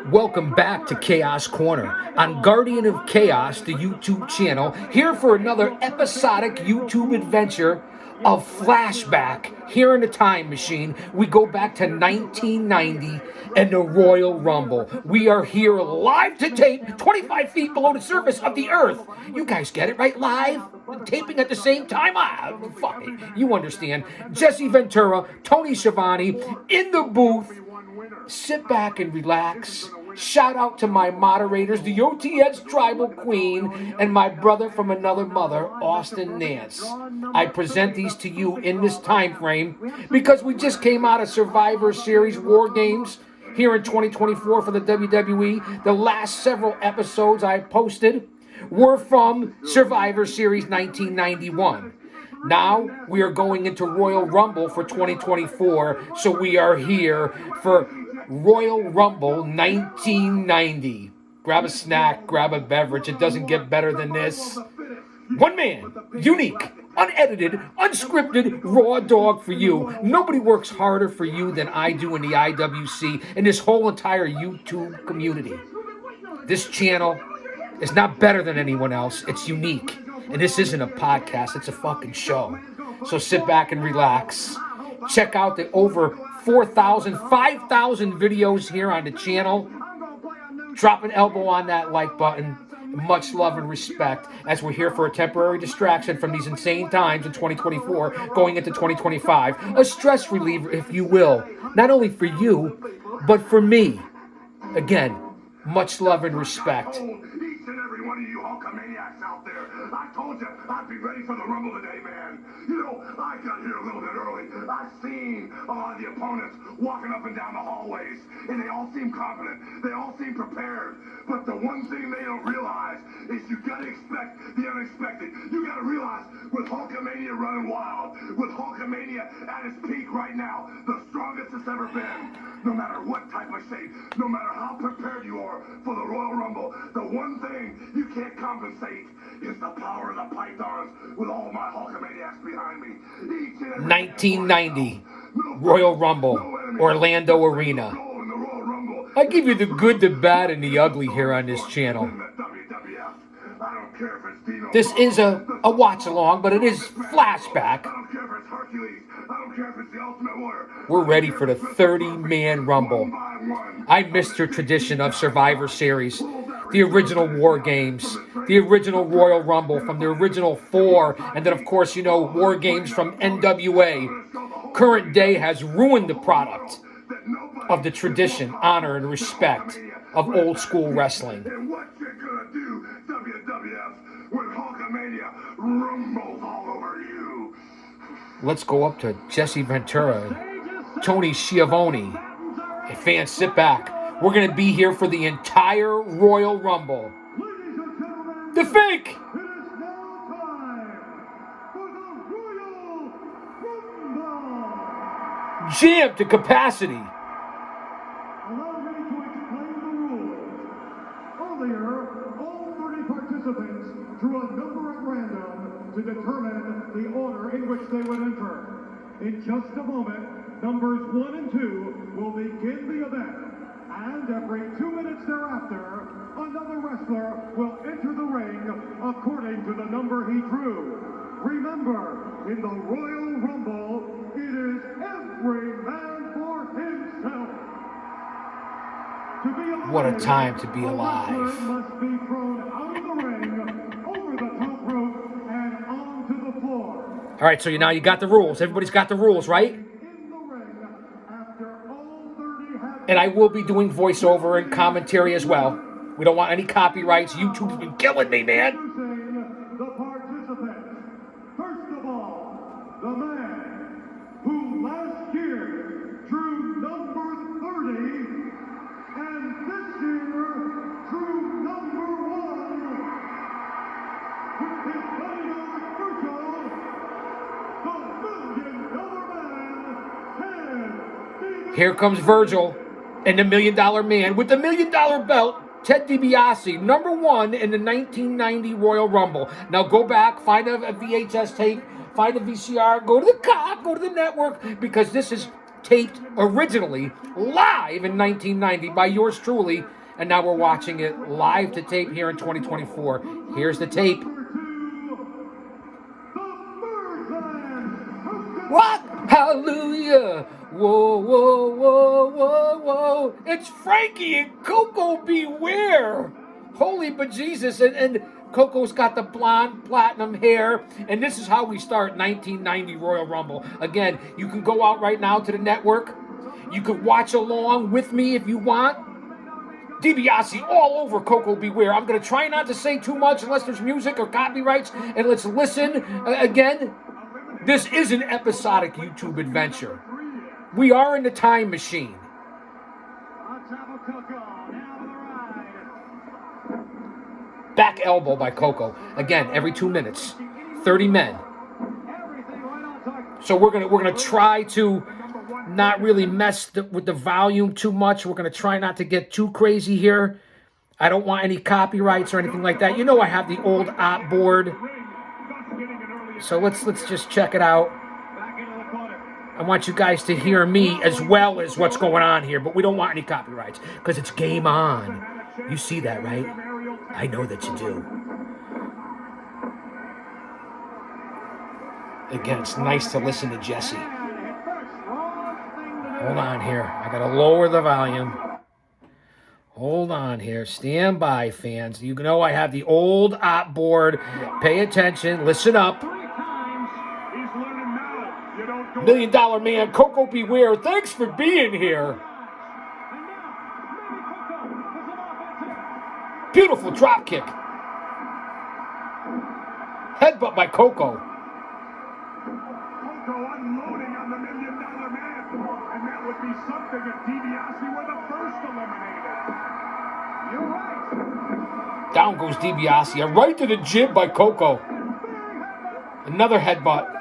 Welcome back to Chaos Corner on Guardian of Chaos, the YouTube channel, here for another episodic YouTube adventure of flashback. Here in the time machine, we go back to 1990 and the Royal Rumble. We are here live to tape, 25 feet below the surface of the earth. You guys get it, right? Live? Taping at the same time? Fuck it. You understand. Jesse Ventura, Tony Schiavone in the booth. Sit back and relax. Shout out to my moderators, the OTS Tribal Queen, and my brother from another mother, Austin Nance. I present these to you in this time frame because we just came out of Survivor Series War Games here in 2024 for the WWE. The last several episodes I posted were from Survivor Series 1991. Now we are going into Royal Rumble for 2024, so we are here for Royal Rumble 1990. Grab a snack, grab a beverage. It doesn't get better than this. One man, unique, unedited, unscripted, raw dog for you. Nobody works harder for you than I do in the IWC and this whole entire YouTube community. This channel is not better than anyone else. It's unique. And this isn't a podcast, it's a fucking show. So sit back and relax. Check out the over 4,000, 5,000 videos here on the channel. Drop an elbow on that like button. Much love and respect as we're here for a temporary distraction from these insane times in 2024 going into 2025. A stress reliever, if you will. Not only for you, but for me. Again, much love and respect. One of you Hulkamaniacs out there. I told you I'd be ready for the Rumble today, man. You know, I got here a little bit early. I've seen a lot of the opponents walking up and down the hallways, and they all seem confident. They all seem prepared. But the one thing they don't realize is you gotta expect the unexpected. You gotta realize with Hulkamania running wild, with Hulkamania at its peak right now, the strongest it's ever been. No matter what type of shape, no matter how prepared you are for the Royal Rumble, the one thing you can't compensate is the power of the pythons with all my Hulkamaniacs behind me. 1990 Royal Rumble, Orlando Arena. I give you the good, the bad, and the ugly here on this channel. This is a watch-along, but it is flashback. We're ready for the 30-man Rumble. I missed your tradition of Survivor Series, the original War Games, the original Royal Rumble from the original 4, and then, of course, you know, War Games from NWA. Current day has ruined the product of the tradition, honor, and respect of old school wrestling. And what you gonna do, WWF, when Hulkamania rumbles all over you? Let's go up to Jesse Ventura, Tony Schiavone. Hey, fans, sit back. We're going to be here for the entire Royal Rumble. The fake! Jammed to capacity. Allow me to explain the rules. Earlier, all 30 participants drew a number at random to determine the order in which they would enter. In just a moment, numbers 1 and 2 will begin the event. And every 2 minutes thereafter, another wrestler will enter the ring according to the number he drew. Remember, in the Royal Rumble, it is every man for himself. What a time to be alive. Must be thrown out of the ring, over the top rope, and onto the floor. All right, so now you got the rules. Everybody's got the rules, right? In the ring, after all 30 have And I will be doing voiceover and commentary as well. We don't want any copyrights. YouTube's been killing me, man. introducing the participants. First of all, the man who last year drew number 30 and this year drew number 1 with his bodyguard Virgil, the $1 million man, Ted. Here comes Virgil and the $1 Million Man with the $1 Million belt, Ted DiBiase, number 1 in the 1990 Royal Rumble. Now go back, find a VHS tape, find a VCR, go to the network, because this is taped originally live in 1990 by yours truly, and now we're watching it live to tape here in 2024. Here's the tape. What? Hallelujah! Whoa, whoa, whoa, whoa, whoa! It's Frankie and Coco Beware! Holy bejesus! And Coco's got the blonde platinum hair, and this is how we start 1990 Royal Rumble. Again, you can go out right now to the network. You can watch along with me if you want. DiBiase all over Coco Beware. I'm going to try not to say too much unless there's music or copyrights, and let's listen again. This is an episodic YouTube adventure. We are in the time machine. Back elbow by Coco. Again, every 2 minutes. 30 men. So we're gonna try to not really mess with the volume too much. We're gonna try not to get too crazy here. I don't want any copyrights or anything like that. You know I have the old op board. So let's just check it out. I want you guys to hear me as well as what's going on here, but we don't want any copyrights because it's game on. You see that, right? I know that you do. Again, it's nice to listen to Jesse. Hold on here. I got to lower the volume. Hold on here. Stand by, fans. You know I have the old op board. Pay attention. Listen up. $1 Million Man, Coco Beware. Thanks for being here. Beautiful drop kick. Headbutt by Coco. Coco unloading on the $1 Million Man. And that would be something if DiBiase were the first eliminated. You're right. Down goes DiBiase. Right to the jib by Coco. Another headbutt.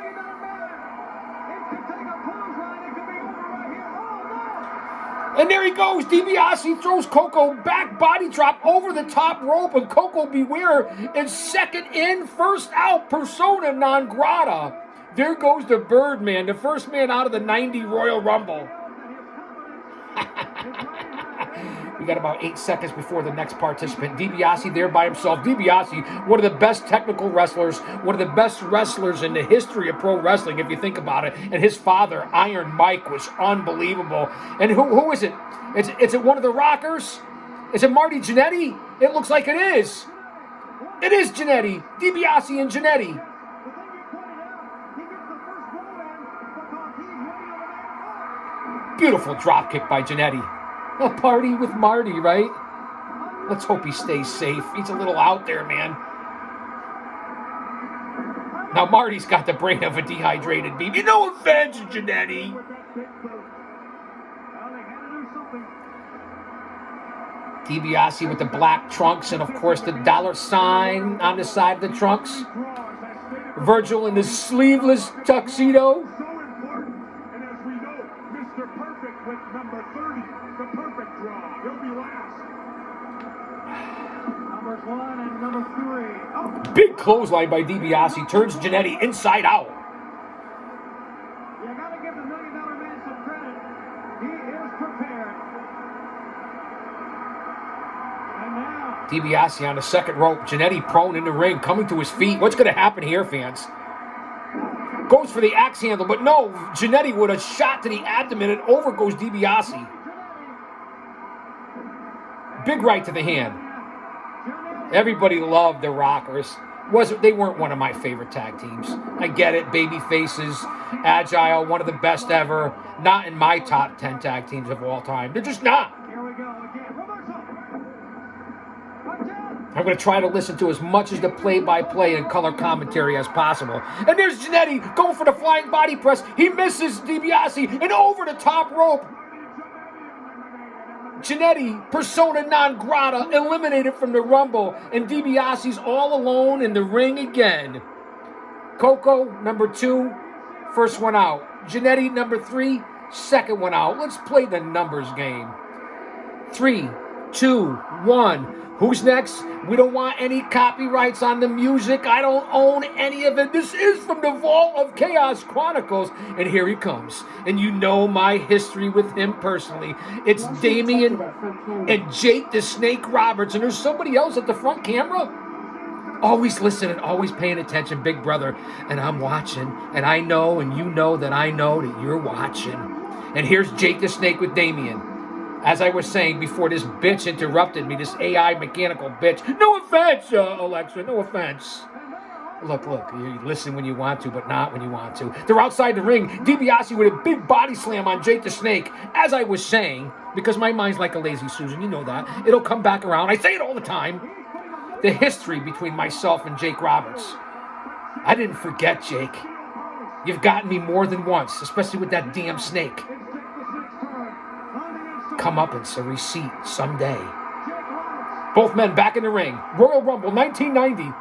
And there he goes. DiBiase throws Coco back body drop over the top rope. And Coco Beware is second in, first out. Persona non grata. There goes the Birdman, the first man out of the 90 Royal Rumble. We got about 8 seconds before the next participant. DiBiase there by himself. DiBiase, one of the best technical wrestlers, one of the best wrestlers in the history of pro wrestling, if you think about it. And his father, Iron Mike, was unbelievable. And who is it? Is it one of the Rockers? Is it Marty Jannetty? It looks like it is. It is Jannetty. DiBiase and Jannetty. Beautiful drop kick by Jannetty. A party with Marty, right? Let's hope he stays safe. He's a little out there, man. Now Marty's got the brain of a dehydrated baby. No offense, Jannetty. DiBiase with the black trunks and, of course, the $sign on the side of the trunks. Virgil in his sleeveless tuxedo. Big clothesline by DiBiase turns Jannetty inside out. You gotta give the $1 Million Man some credit. He is prepared. And now DiBiase on the second rope. Jannetty prone in the ring, coming to his feet. What's going to happen here, fans? Goes for the axe handle, but no. Jannetty with a shot to the abdomen, and over goes DiBiase. Big right to the hand. Everybody loved the Rockers. They weren't one of my favorite tag teams. I get it. Baby faces, agile, one of the best ever. Not in my top 10 tag teams of all time. They're just not. here we go again. I'm going to try to listen to as much as the play-by-play and color commentary as possible. And there's Jannetty going for the flying body press. He misses DiBiase and over the top rope. Jannetty, persona non grata, eliminated from the Rumble, and DiBiase's all alone in the ring again. Coco, number 2, first one out. Jannetty, number 3, second one out. Let's play the numbers game. 3, 2, 1. Who's next? We don't want any copyrights on the music. I don't own any of it. This is from the Vault of Chaos Chronicles. And here he comes. And you know my history with him personally. It's Damian and Jake the Snake Roberts. And there's somebody else at the front camera. Always listening, always paying attention, big brother. And I'm watching. And I know, and you know that I know that you're watching. And here's Jake the Snake with Damian. As I was saying before this bitch interrupted me, this AI mechanical bitch. No offense, Alexa, no offense. Look, you listen when you want to, but not when you want to. They're outside the ring. DiBiase with a big body slam on Jake the Snake. As I was saying, because my mind's like a lazy Susan, you know that. It'll come back around. I say it all the time. The history between myself and Jake Roberts. I didn't forget, Jake. You've gotten me more than once, especially with that damn snake. Comeuppance, a receipt someday. Both men back in the ring. Royal Rumble 1990.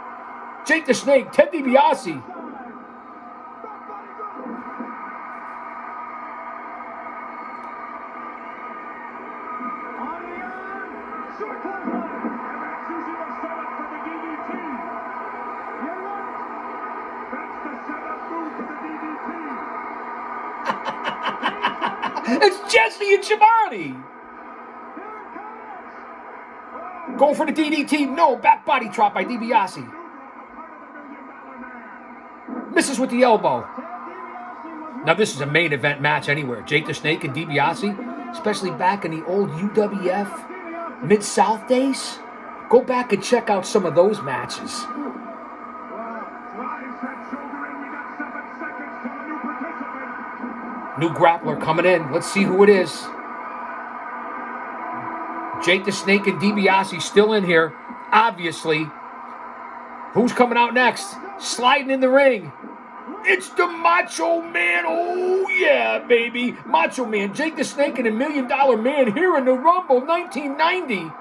Jake the Snake, Ted DiBiase. It's Jesse and Shivani. Going for the DDT. No, back body drop by DiBiase. Misses with the elbow. Now this is a main event match anywhere. Jake the Snake and DiBiase, especially back in the old UWF Mid-South days. Go back and check out some of those matches. New grappler coming in. Let's see who it is. Jake the Snake and DiBiase still in here, obviously. Who's coming out next? Sliding in the ring. It's the Macho Man. Oh, yeah, baby. Macho Man, Jake the Snake and $1 Million Man here in the Rumble 1990.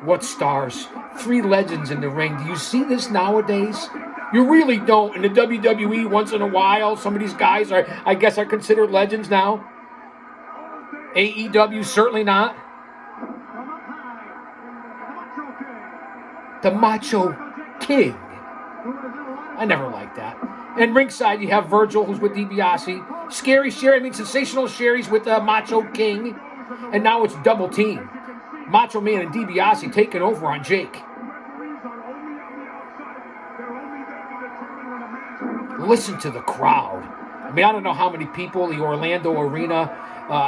What stars? 3 legends in the ring. Do you see this nowadays? You really don't. In the WWE, once in a while, some of these guys are considered legends now. AEW, certainly not. The Macho King. I never liked that. And ringside, you have Virgil, who's with DiBiase. Scary Sherry, Sensational Sherry's with Macho King. And now it's double team. Macho Man and DiBiase taking over on Jake. Listen to the crowd. I mean, I don't know how many people the Orlando Arena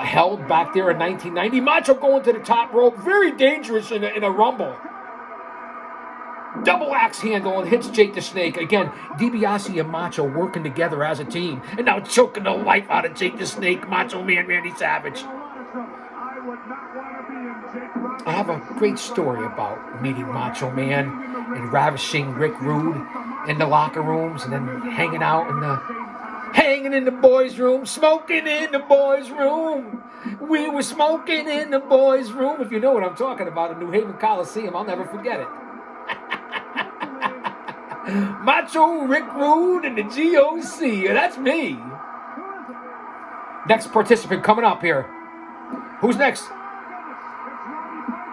held back there in 1990. Macho going to the top rope. Very dangerous in a Rumble. Double axe handle and hits Jake the Snake. Again, DiBiase and Macho working together as a team. And now choking the life out of Jake the Snake, Macho Man, Randy Savage. I have a great story about meeting Macho Man and ravishing Rick Rude in the locker rooms and then hanging in the boys' room, smoking in the boys' room. We were smoking in the boys' room. If you know what I'm talking about, in New Haven Coliseum, I'll never forget it. Macho Rick Rude and the GOC. That's me. Next participant coming up here. Who's next?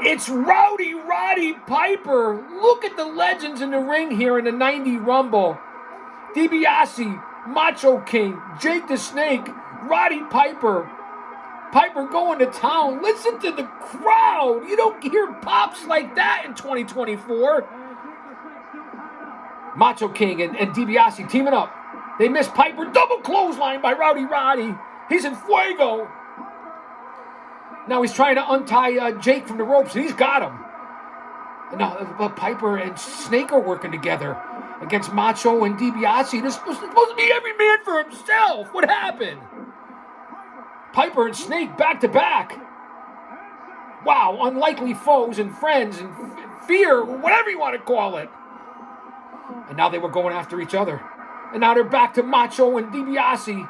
It's Rowdy Roddy Piper. Look at the legends in the ring here in the 90 Rumble. DiBiase, Macho King, Jake the Snake, Roddy Piper. Piper going to town. Listen to the crowd. You don't hear pops like that in 2024. Macho King and DiBiase teaming up. They miss Piper. Double clothesline by Rowdy Roddy. He's in fuego. Now he's trying to untie Jake from the ropes, and he's got him. And now Piper and Snake are working together against Macho and DiBiase. This is supposed to be every man for himself. What happened? Piper and Snake back to back. Wow, unlikely foes and friends and fear, whatever you want to call it. And now they were going after each other. And now they're back to Macho and DiBiase.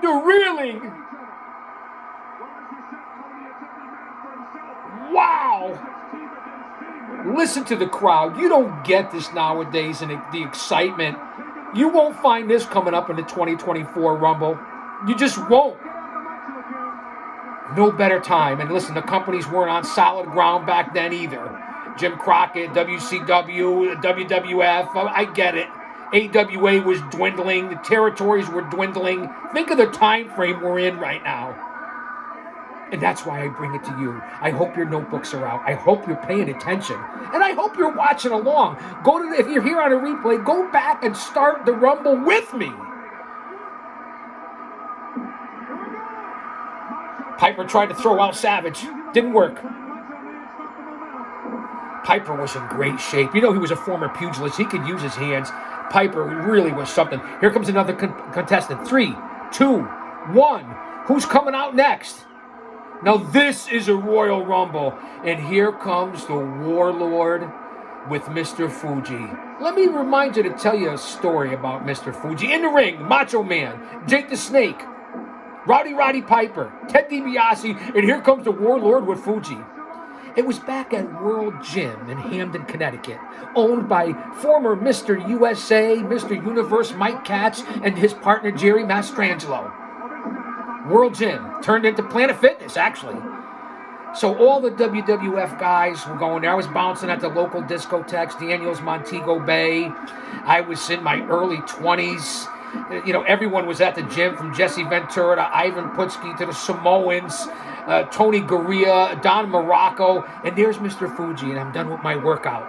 They're reeling. Wow! Listen to the crowd. You don't get this nowadays and the excitement. You won't find this coming up in the 2024 Rumble. You just won't. No better time. And listen, the companies weren't on solid ground back then either. Jim Crockett, WCW, WWF, I get it. AWA was dwindling. The territories were dwindling. Think of the time frame we're in right now. And that's why I bring it to you. I hope your notebooks are out. I hope you're paying attention. And I hope you're watching along. If you're here on a replay, go back and start the Rumble with me. Piper tried to throw out Savage. Didn't work. Piper was in great shape. You know, he was a former pugilist. He could use his hands. Piper really was something. Here comes another contestant. 3, 2, 1. Who's coming out next? Now this is a Royal Rumble. And here comes the Warlord with Mr. Fuji. Let me remind you to tell you a story about Mr. Fuji. In the ring, Macho Man, Jake the Snake, Roddy Piper, Ted DiBiase, and here comes the Warlord with Fuji. It was back at World Gym in Hamden, Connecticut, owned by former Mr. USA, Mr. Universe Mike Katz, and his partner Jerry Mastrangelo. World Gym turned into Planet Fitness, actually. So all the WWF guys were going there. I was bouncing at the local discotheques, Daniels, Montego Bay. I was in my early 20s. You know, everyone was at the gym, from Jesse Ventura to Ivan Putski to the Samoans, Tony Gurria, Don Morocco, and there's Mr. Fuji, and I'm done with my workout.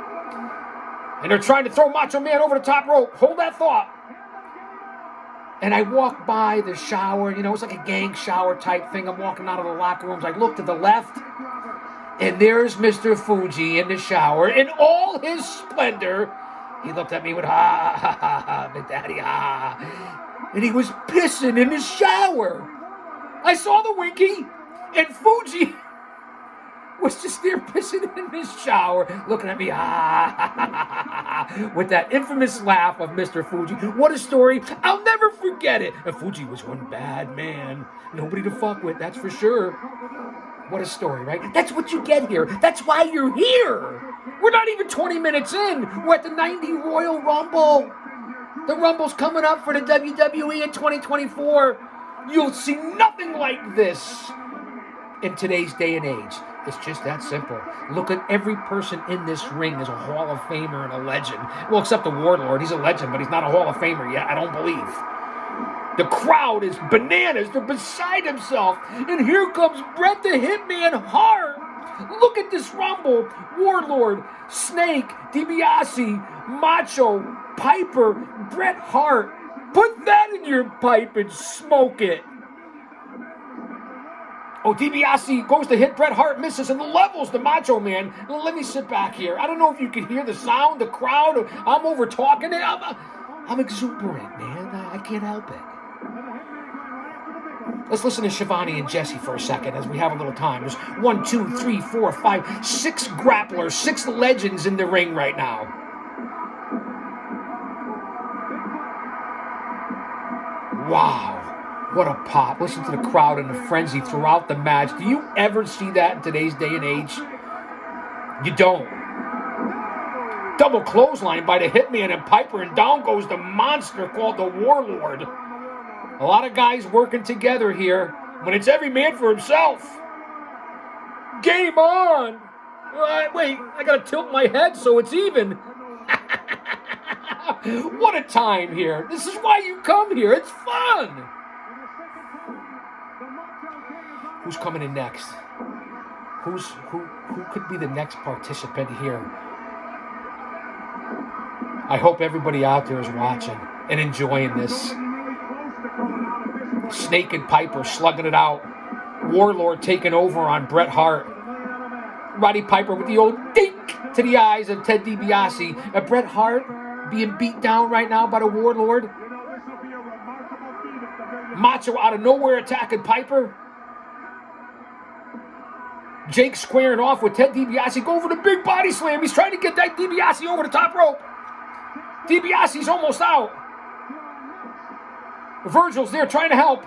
And they're trying to throw Macho Man over the top rope. Hold that thought. And I walk by the shower, you know, it's like a gang shower type thing. I'm walking out of the locker rooms. I look to the left, and there's Mr. Fuji in the shower in all his splendor. He looked at me with, Big Daddy, and he was pissing in the shower. I saw the winky, and Fuji was just there pissing in his shower, looking at me, with that infamous laugh of Mr. Fuji. What a story. I'll never forget it. And Fuji was one bad man. Nobody to fuck with, that's for sure. What a story, right? That's what you get here. That's why you're here. We're not even 20 minutes in. We're at the 90 Royal Rumble. The Rumble's coming up for the WWE in 2024. You'll see nothing like this in today's day and age. It's just that simple. Look at every person in this ring is a Hall of Famer and a legend. Well, except the Warlord. He's a legend, but he's not a Hall of Famer yet, I don't believe. The crowd is bananas. They're beside himself. And here comes Bret the Hitman Hart. Look at this Rumble. Warlord, Snake, DiBiase, Macho, Piper, Bret Hart. Put that in your pipe and smoke it. Oh, DiBiase goes to hit Bret Hart, misses, and levels the Macho Man. Let me sit back here. I don't know if you can hear the sound, the crowd. I'm over talking it. I'm exuberant, man. I can't help it. Let's listen to Shivani and Jesse for a second as we have a little time. There's 1, 2, 3, 4, 5, 6 grapplers, 6 legends in the ring right now. Wow. What a pop. Listen to the crowd and the frenzy throughout the match. Do you ever see that in today's day and age? You don't. Double clothesline by the Hitman and Piper, and down goes the monster called the Warlord. A lot of guys working together here when it's every man for himself. Game on! Wait, I gotta tilt my head so it's even. What a time here. This is why you come here. It's fun. Who's coming in next? Who could be the next participant here? I hope everybody out there is watching and enjoying this. Snake and Piper slugging it out. Warlord taking over on Bret Hart. Roddy Piper with the old dink to the eyes of Ted DiBiase. And Bret Hart being beat down right now by the Warlord. Macho out of nowhere attacking Piper. Jake squaring off with Ted DiBiase. Go for the big body slam. He's trying to get that DiBiase over the top rope. DiBiase's almost out. Virgil's there trying to help.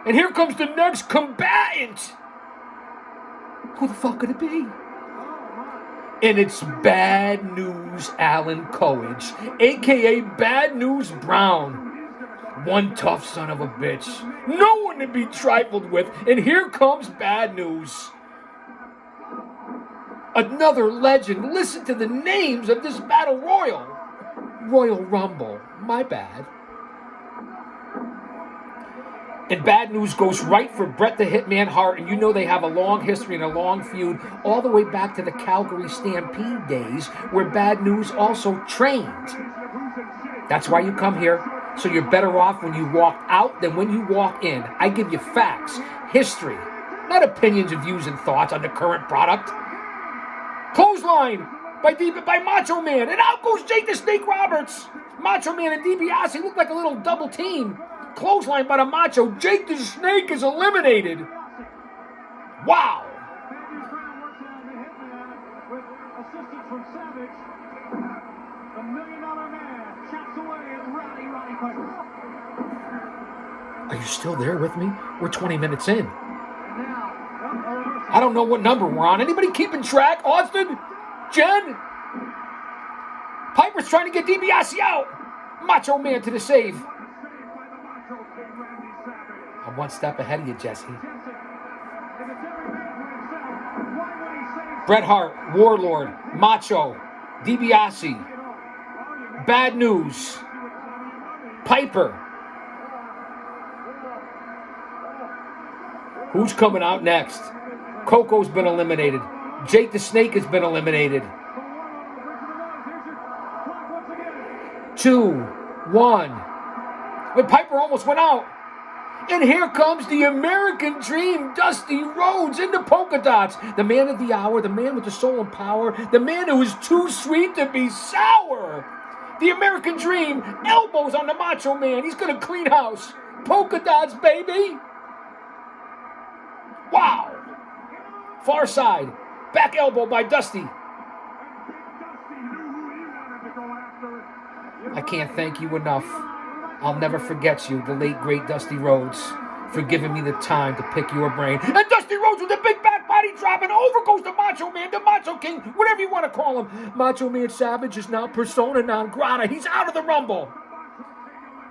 And here comes the next combatant. Who the fuck could it be? And it's Bad News Alan Coage, a.k.a. Bad News Brown. One tough son of a bitch. No one to be trifled with. And here comes Bad News. Another legend. Listen to the names of this battle royal. Royal Rumble. My bad. And Bad News goes right for Bret the Hitman Hart, and you know they have a long history and a long feud all the way back to the Calgary Stampede days where Bad News also trained. That's why you come here, so you're better off when you walk out than when you walk in. I give you facts, history, not opinions and views and thoughts on the current product. Clothesline by Macho Man, and out goes Jake the Snake Roberts. Macho Man and DiBiase look like a little double team. Clothesline by the Macho. Jake the Snake is eliminated. Wow. With assistance from Savage, the $1 Million Man chops away at Roddy Piper. Are you still there with me? We're 20 minutes in. I don't know what number we're on. Anybody keeping track? Austin? Jen? Piper's trying to get DiBiase out. Macho Man to the save. I'm one step ahead of you, Jesse. Bret Hart, Warlord, Macho, DiBiase, Bad News, Piper. Who's coming out next? Coco's been eliminated. Jake the Snake has been eliminated. 2, 1. But Piper almost went out. And here comes the American Dream, Dusty Rhodes in the polka dots. The man of the hour, the man with the soul and power, the man who is too sweet to be sour. The American Dream, elbows on the Macho Man. He's going to clean house. Polka dots, baby. Wow. Far side, back elbow by Dusty. I can't thank you enough. I'll never forget you, the late, great Dusty Rhodes, for giving me the time to pick your brain. And Dusty Rhodes with the big back body drop, and over goes the Macho Man, the Macho King, whatever you want to call him. Macho Man Savage is now persona non grata. He's out of the Rumble.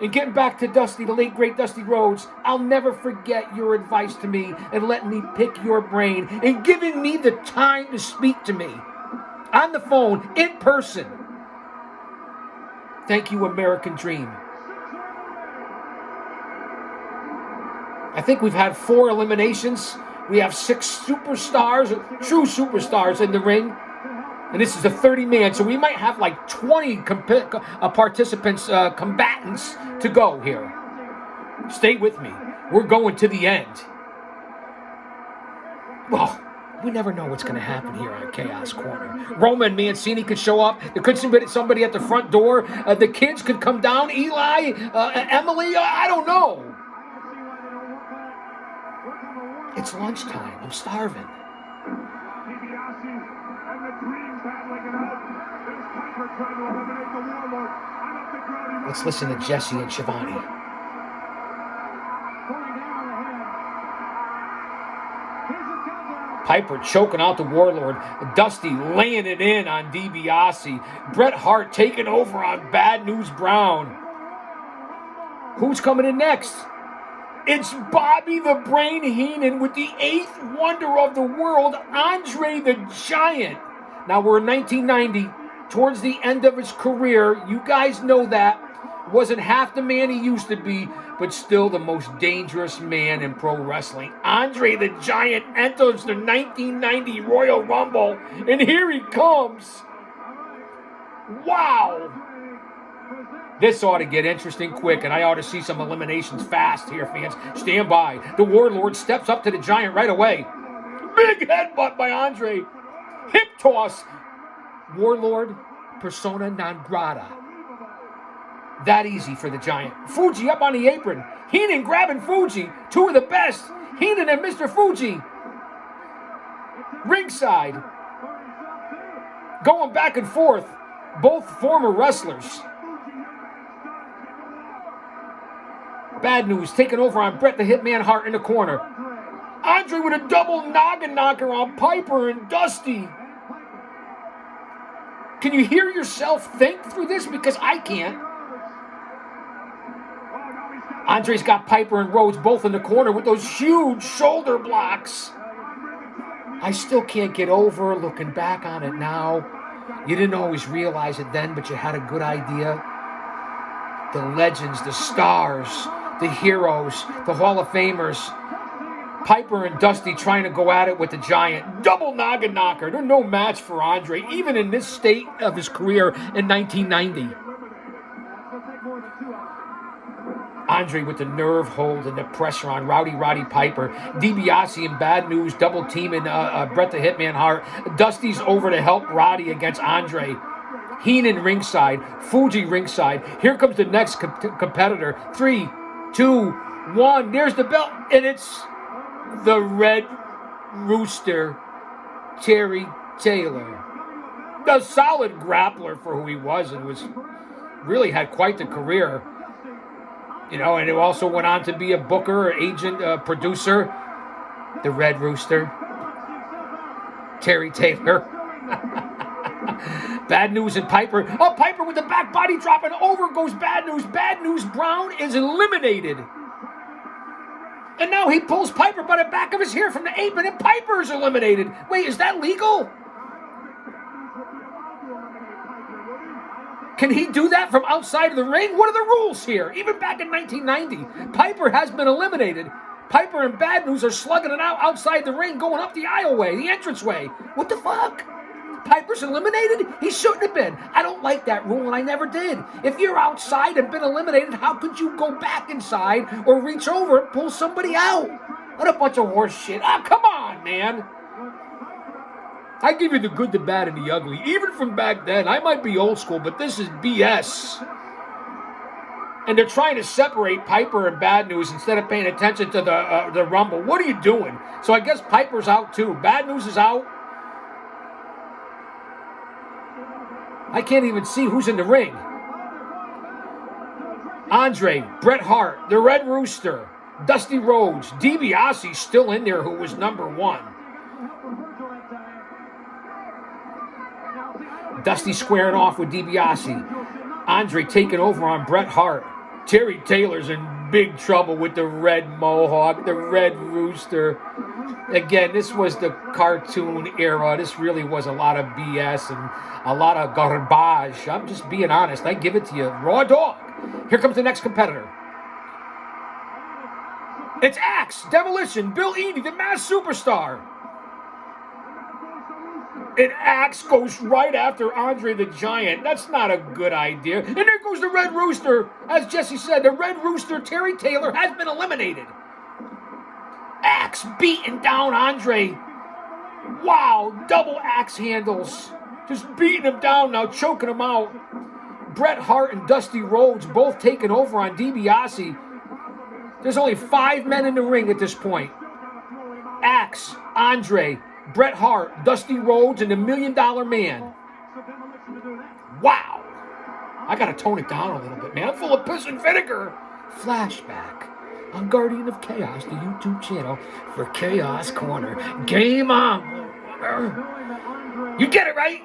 And getting back to Dusty, the late, great Dusty Rhodes, I'll never forget your advice to me and letting me pick your brain and giving me the time to speak to me. On the phone, in person. Thank you, American Dream. I think we've had 4 eliminations. We have 6 superstars, true superstars in the ring. And this is a 30-man, so we might have like 20 participants, combatants to go here. Stay with me. We're going to the end. Well, we never know what's going to happen here on Chaos Corner. Roman Mancini could show up. There could be somebody at the front door. The kids could come down. Eli, Emily, I don't know. It's lunchtime. I'm starving. Let's listen to Jesse and Shivani. Piper choking out the Warlord. Dusty laying it in on DiBiase. Bret Hart taking over on Bad News Brown. Who's coming in next? It's Bobby the Brain Heenan with the 8th wonder of the world, Andre the Giant. Now we're in 1990, towards the end of his career. You guys know that. Wasn't half the man he used to be, but still the most dangerous man in pro wrestling. Andre the Giant enters the 1990 Royal Rumble, and here he comes. Wow. This ought to get interesting quick, and I ought to see some eliminations fast here, fans. Stand by. The Warlord steps up to the Giant right away. Big headbutt by Andre. Hip toss. Warlord, persona non grata. That easy for the Giant. Fuji up on the apron. Heenan grabbing Fuji. 2 of the best. Heenan and Mr. Fuji. Ringside. Going back and forth. Both former wrestlers. Bad News taking over on Bret the Hitman Hart in the corner. Andre with a double noggin knocker on Piper and Dusty. Can you hear yourself think through this? Because I can't. Andre's got Piper and Rhodes both in the corner with those huge shoulder blocks. I still can't get over looking back on it now. You didn't always realize it then, but you had a good idea. The legends, the stars, the heroes, the Hall of Famers. Piper and Dusty trying to go at it with the Giant. Double noggin knocker. They're no match for Andre, even in this state of his career in 1990. Andre with the nerve hold and the pressure on Roddy Piper. DiBiase and Bad News double teaming Bret the Hitman Hart. Dusty's over to help Roddy against Andre. Heenan ringside. Fuji ringside. Here comes the next competitor. 3, 2, 1. There's the belt. And it's the Red Rooster, Terry Taylor. A solid grappler for who he was, and really had quite the career. You know, and he also went on to be a booker, agent, producer. The Red Rooster, Terry Taylor. Bad News and Piper. Oh, Piper with the back body drop, and over goes Bad News. Bad News Brown is eliminated. And now he pulls Piper by the back of his hair from the apron, and Piper's eliminated. Wait, is that legal? Can he do that from outside of the ring? What are the rules here? Even back in 1990, Piper has been eliminated. Piper and Bad News are slugging it out outside the ring, going up the aisleway, the entranceway. What the fuck? Piper's eliminated? He shouldn't have been. I don't like that rule, and I never did. If you're outside and been eliminated, how could you go back inside or reach over and pull somebody out? What a bunch of horse shit. Oh, come on, man. I give you the good, the bad, and the ugly. Even from back then, I might be old school, but this is BS. And they're trying to separate Piper and Bad News instead of paying attention to the Rumble. What are you doing? So I guess Piper's out too. Bad News is out. I can't even see who's in the ring. Andre, Bret Hart, the Red Rooster, Dusty Rhodes, DiBiase still in there, who was number 1. Dusty squaring off with DiBiase. Andre taking over on Bret Hart. Terry Taylor's in big trouble with the Red Mohawk, the Red Rooster. Again, this was the cartoon era. This really was a lot of BS and a lot of garbage. I'm just being honest. I give it to you. Raw dog. Here comes the next competitor. It's Axe, Demolition, Bill Eadie, the Masked Superstar. And Axe goes right after Andre the Giant. That's not a good idea. And there goes the Red Rooster. As Jesse said, the Red Rooster, Terry Taylor, has been eliminated. Axe beating down Andre. Wow, double axe handles. Just beating him down now, choking him out. Bret Hart and Dusty Rhodes both taking over on DiBiase. There's only 5 men in the ring at this point. Axe, Andre, Bret Hart, Dusty Rhodes, and the $1 Million Man. Wow. I got to tone it down a little bit, man. I'm full of piss and vinegar. Flashback on Guardian of Chaos, the YouTube channel for Chaos Corner. Game on. You get it, right?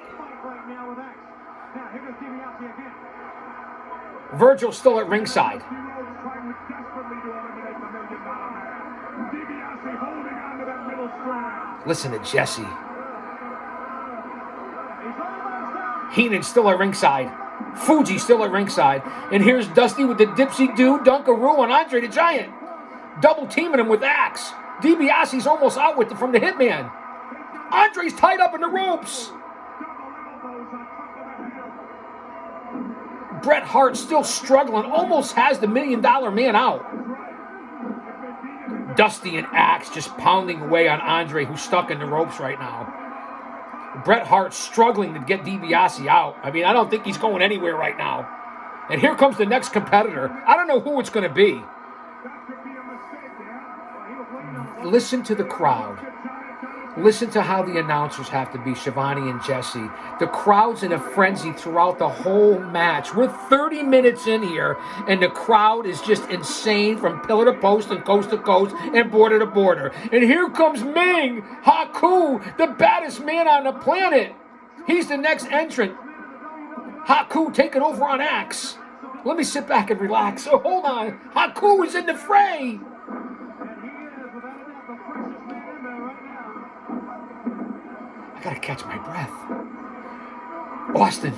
Virgil's still at ringside. Listen to Jesse. Heenan's still at ringside. Fuji still at ringside. And here's Dusty with the Dipsy-Doo Dunkaroo on Andre the Giant. Double teaming him with Axe. DiBiase's almost out from the Hitman. Andre's tied up in the ropes. Bret Hart still struggling. Almost has the $1 Million Man out. Dusty and Axe just pounding away on Andre, who's stuck in the ropes right now. Bret Hart struggling to get DiBiase out. I mean, I don't think he's going anywhere right now. And here comes the next competitor. I don't know who it's going to be. Listen to the crowd. Listen to how the announcers have to be, Shivani and Jesse. The crowd's in a frenzy throughout the whole match. We're 30 minutes in here, and the crowd is just insane from pillar to post and coast to coast and border to border. And here comes Ming Haku, the baddest man on the planet. He's the next entrant. Haku taking over on Axe. Let me sit back and relax. Oh, hold on. Haku is in the fray. And he is, without a doubt, the freshest man in there right now. I gotta catch my breath. Austin,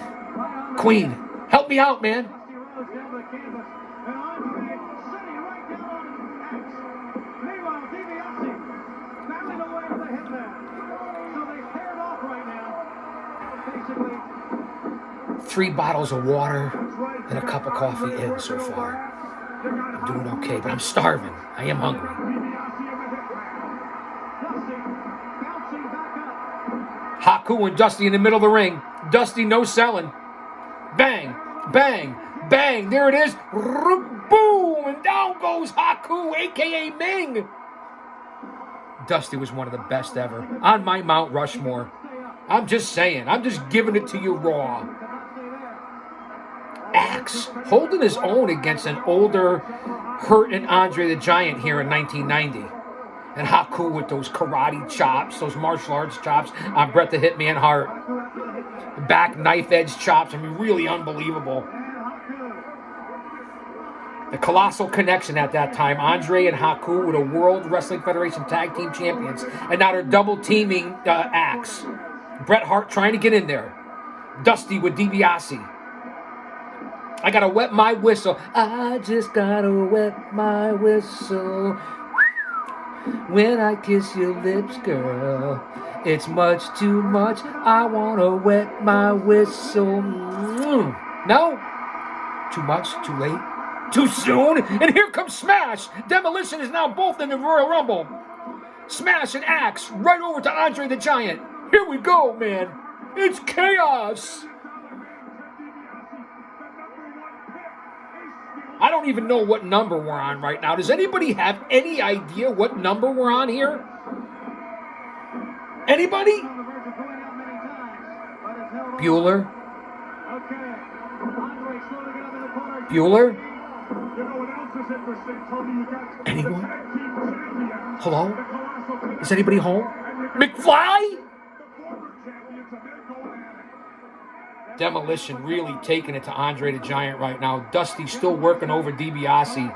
Queen, help me out, man. Dusty Rhodes down the canvas, and Andre sitting right down on X. Meanwhile, DiBiase battling away with the hitman. So they paired off right now. Basically, 3 bottles of water and a cup of coffee in so far. I'm doing okay, but I'm starving. I am hungry. Dusty bouncing back up. Haku and Dusty in the middle of the ring. Dusty no selling. Bang, bang, bang. There it is. Boom, and down goes Haku, a.k.a. Ming. Dusty was one of the best ever. On my Mount Rushmore. I'm just saying. I'm just giving it to you raw. Axe holding his own against an older, hurting Andre the Giant here in 1990. And Haku with those karate chops, those martial arts chops on Bret the Hitman Hart. Back knife edge chops. I mean, really unbelievable. The colossal connection at that time. Andre and Haku were the World Wrestling Federation Tag Team Champions. And now they're double teaming Axe. Bret Hart trying to get in there. Dusty with DiBiase. I gotta wet my whistle. I just gotta wet my whistle. When I kiss your lips, girl, it's much too much. I wanna wet my whistle. No? Too much? Too late? Too soon? And here comes Smash. Demolition is now both in the Royal Rumble. Smash and Axe right over to Andre the Giant. Here we go, man. It's chaos. I don't even know what number we're on right now. Does anybody have any idea what number we're on here? Anybody? Bueller? Bueller? Anyone? Hello? Is anybody home? McFly? Demolition really taking it to Andre the Giant right now. Dusty still working over DiBiase.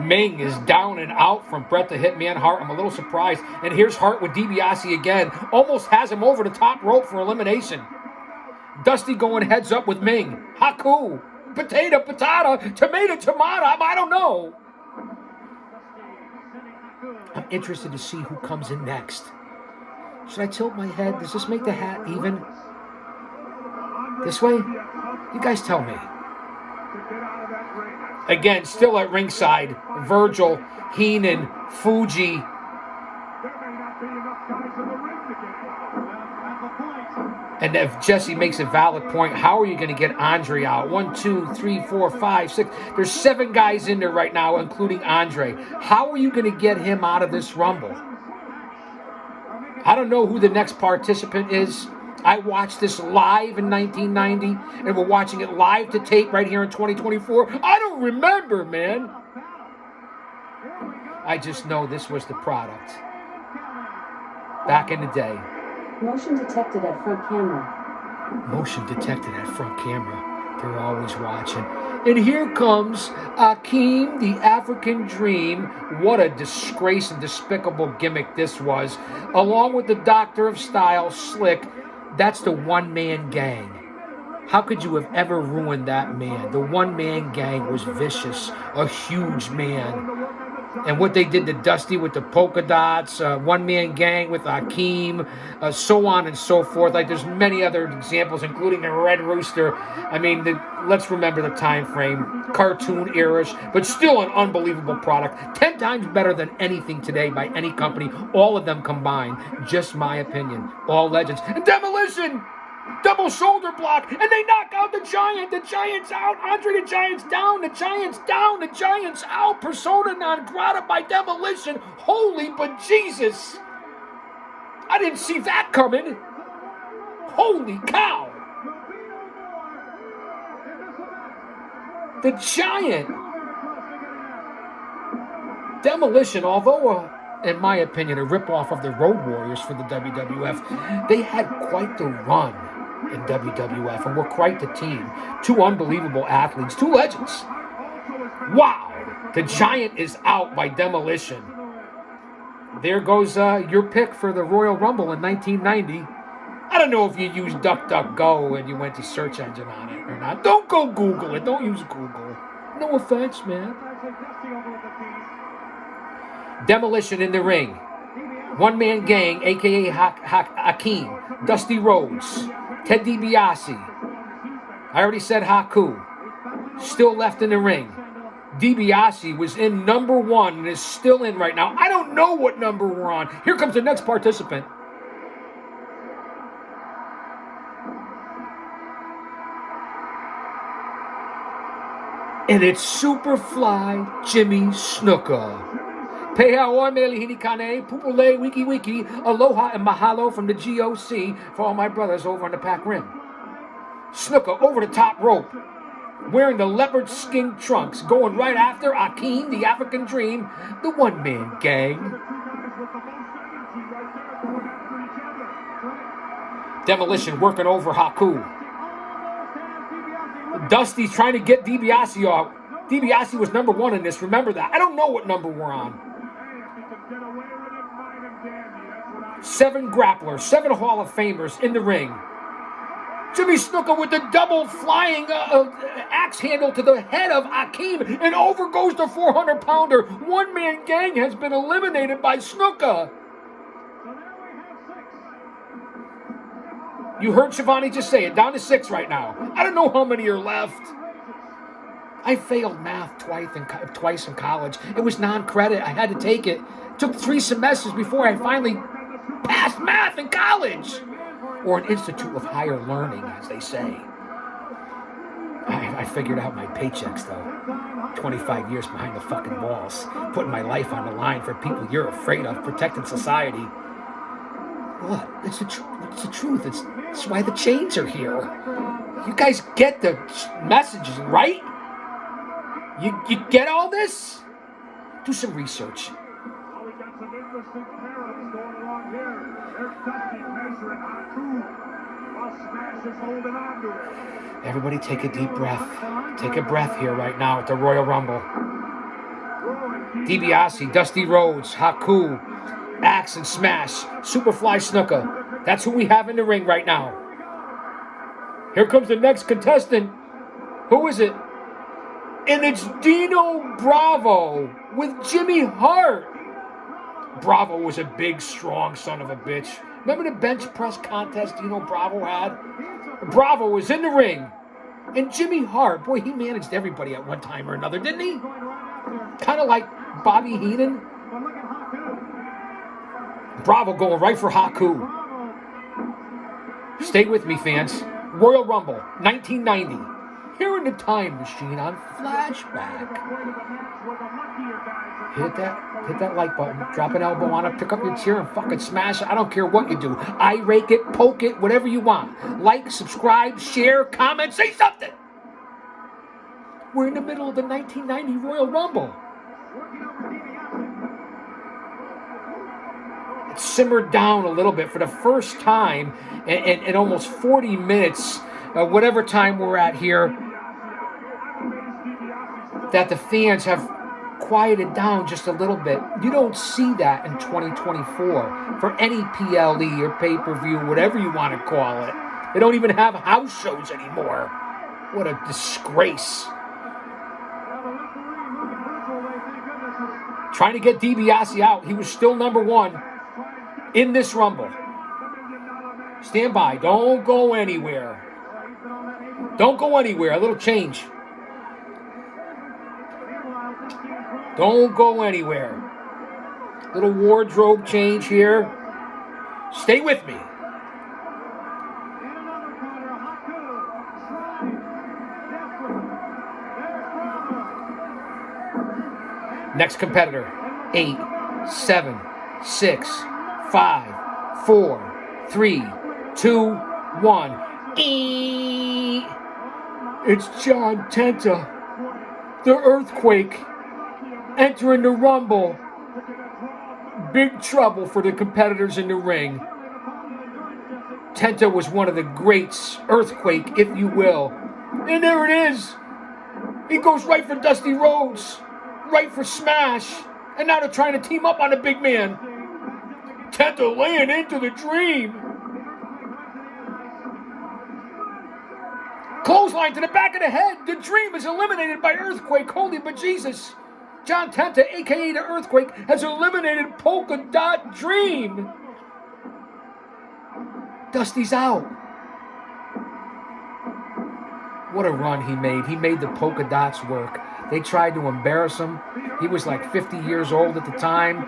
Ming is down and out from Bret the Hitman Hart. I'm a little surprised. And here's Hart with DiBiase again. Almost has him over the top rope for elimination. Dusty going heads up with Ming. Haku. Potato, patata. Tomato, tomato. I don't know. I'm interested to see who comes in next. Should I tilt my head? Does this make the hat even? This way? You guys tell me. Again, still at ringside. Virgil, Heenan, Fuji. And if Jesse makes a valid point, how are you going to get Andre out? 1, 2, 3, 4, 5, 6. There's 7 guys in there right now, including Andre. How are you going to get him out of this Rumble? I don't know who the next participant is. I watched this live in 1990, and we're watching it live to tape right here in 2024. I don't remember, man. I just know this was the product. Back in the day. Motion detected at front camera. Motion detected at front camera. They're always watching. And here comes Akeem, the African Dream. What a disgrace and despicable gimmick this was. Along with the Doctor of Style, Slick. That's the one-man gang. How could you have ever ruined that man? The one-man gang was vicious. A huge man. And what they did to Dusty with the polka dots, one-man gang with Akeem, so on and so forth. Like, there's many other examples, including the Red Rooster. I mean, let's remember the time frame. Cartoon-ish, but still an unbelievable product. 10 times better than anything today by any company. All of them combined. Just my opinion. All legends. And Demolition! Double shoulder block, and they knock out the Giant. The Giant's out. Andre the Giant's down. The Giant's down. The Giant's out. Persona non grata by Demolition. Holy but Jesus. I didn't see that coming. Holy cow. The Giant. Demolition, although in my opinion, a ripoff of the Road Warriors for the WWF, they had quite the run. in WWF, and were quite the team. Two unbelievable athletes, two legends. Wow, the Giant is out by demolition. There goes your pick for the Royal Rumble in 1990. I don't know if you used DuckDuckGo and you went to search engine on it or not. Don't go Google it. Don't use Google. No offense, man. Demolition in the ring. One-man gang, a.k.a. Hakeem, Dusty Rhodes, Ted DiBiase. I already said Haku. Still left in the ring. DiBiase was in number 1 and is still in right now. I don't know what number we're on. Here comes the next participant. And it's Superfly Jimmy Snuka. Pehawa Melihini Kane, Pupule Wiki Wiki, Aloha and Mahalo from the GOC for all my brothers over on the Pac Rim. Snuka over the top rope, wearing the leopard skin trunks, going right after Akeem, the African Dream, the one-man gang. Demolition working over Haku. Dusty's trying to get DiBiase off. DiBiase was number 1 in this. Remember that. I don't know what number we're on. 7 grapplers, 7 Hall of Famers in the ring. Jimmy Snuka with the double flying axe handle to the head of Akeem, and over goes the 400-pounder. One-man gang has been eliminated by Snuka. You heard Shivani just say it, down to 6 right now. I don't know how many are left. I failed math twice in college. It was non-credit. I had to take it. It took 3 semesters before I finally passed math in college. Or an institute of higher learning, as they say. I figured out my paychecks, though. 25 years behind the fucking walls. Putting my life on the line for people you're afraid of. Protecting society. What? It's the truth. It's why the chains are here. You guys get the messages, right? You get all this? Do some research. Well, we got some interesting pairings going along here. There's Dusty measuring Haku while Smash is holding on to it. Everybody take a deep breath. Take a breath here right now at the Royal Rumble. DiBiase, Dusty Rhodes, Haku, Axe and Smash, Superfly Snuka. That's who we have in the ring right now. Here comes the next contestant. Who is it? And it's Dino Bravo with Jimmy Hart. Bravo was a big, strong son of a bitch. Remember the bench press contest Dino Bravo had? Bravo was in the ring. And Jimmy Hart, boy, he managed everybody at one time or another, didn't he? Kind of like Bobby Heenan. Bravo going right for Haku. Stay with me, fans. Royal Rumble, 1990. Here in the time machine on Flashback. Hit that like button. Drop an elbow on it. Pick up your chair and fucking smash it. I don't care what you do. I rake it, poke it, whatever you want. Like, subscribe, share, comment, say something. We're in the middle of the 1990 Royal Rumble. It simmered down a little bit for the first time in almost 40 minutes, whatever time we're at here, that the fans have quieted down just a little bit. You don't see that in 2024 for any PLE or pay-per-view, whatever you want to call it. They don't even have house shows anymore. What a disgrace. Trying to get DiBiase out. He was still number 1 in this Rumble. Stand by. Don't go anywhere. Don't go anywhere. A little change. Don't go anywhere. Little wardrobe change here. Stay with me. Next competitor. 8, 7, 6, 5, 4, 3, 2, 1. It's John Tenta, the Earthquake, entering the Rumble. Big trouble for the competitors in the ring. Tenta was one of the greats, Earthquake, if you will. And there it is. He goes right for Dusty Rhodes, right for Smash, and now they're trying to team up on the big man. Tenta laying into the Dream. Clothesline to the back of the head. The Dream is eliminated by Earthquake. Holy bejesus. John Tenta, a.k.a. the Earthquake, has eliminated Polka Dot Dream. Dusty's out. What a run he made. He made the polka dots work. They tried to embarrass him. He was like 50 years old at the time,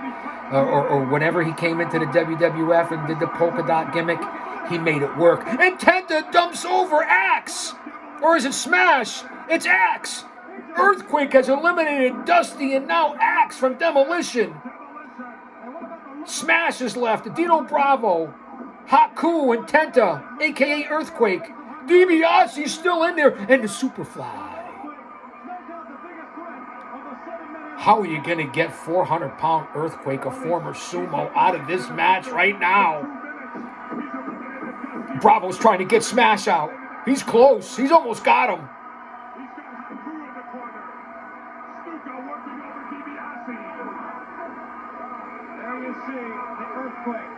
or whenever he came into the WWF and did the polka dot gimmick. He made it work. And Tenta dumps over Axe. Or is it Smash? It's Axe. Earthquake has eliminated Dusty and now Axe from Demolition. Smash is left. Dino Bravo, Haku, and Tenta, a.k.a. Earthquake. DiBiase's still in there, and the Superfly. How are you going to get 400-pound Earthquake, a former sumo, out of this match right now? Bravo's trying to get Smash out. He's close. He's almost got him. There you see the Earthquake.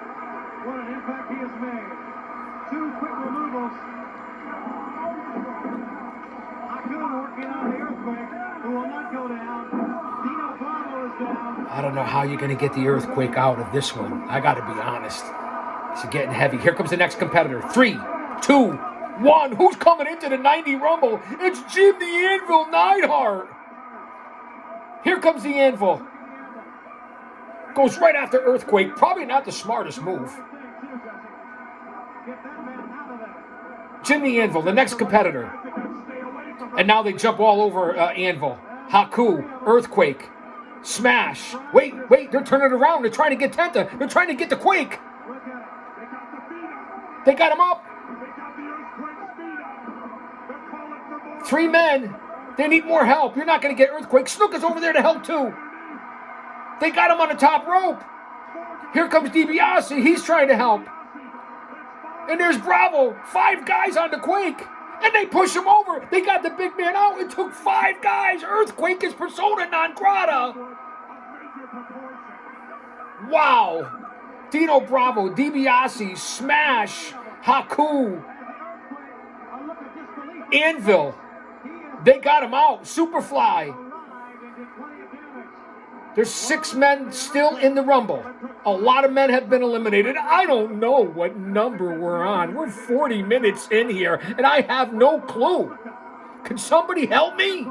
What an impact he has made. 2 quick removals. Haku working on the Earthquake, who will not go down. Dino Bravo is down. I don't know how you're going to get the Earthquake out of this one. I got to be honest. It's getting heavy. Here comes the next competitor. 3, 2, 1. Who's coming into the 90 Rumble? It's Jim the Anvil Neidhart. Here comes the Anvil. Goes right after Earthquake. Probably not the smartest move. Jim the Anvil, the next competitor. And now they jump all over Anvil. Haku, Earthquake, Smash. Wait, they're turning around. They're trying to get Tenta. They're trying to get the Quake. They got him up. 3 men. They need more help. You're not going to get Earthquake. Snooker's over there to help too. They got him on the top rope. Here comes DiBiase. He's trying to help. And there's Bravo. 5 guys on the Quake. And they push him over. They got the big man out. It took 5 guys. Earthquake is persona non grata. Wow. Dino Bravo, DiBiase, Smash, Haku, Anvil. They got him out. Superfly. There's 6 men still in the Rumble. A lot of men have been eliminated. I don't know what number we're on. We're 40 minutes in here, and I have no clue. Can somebody help me?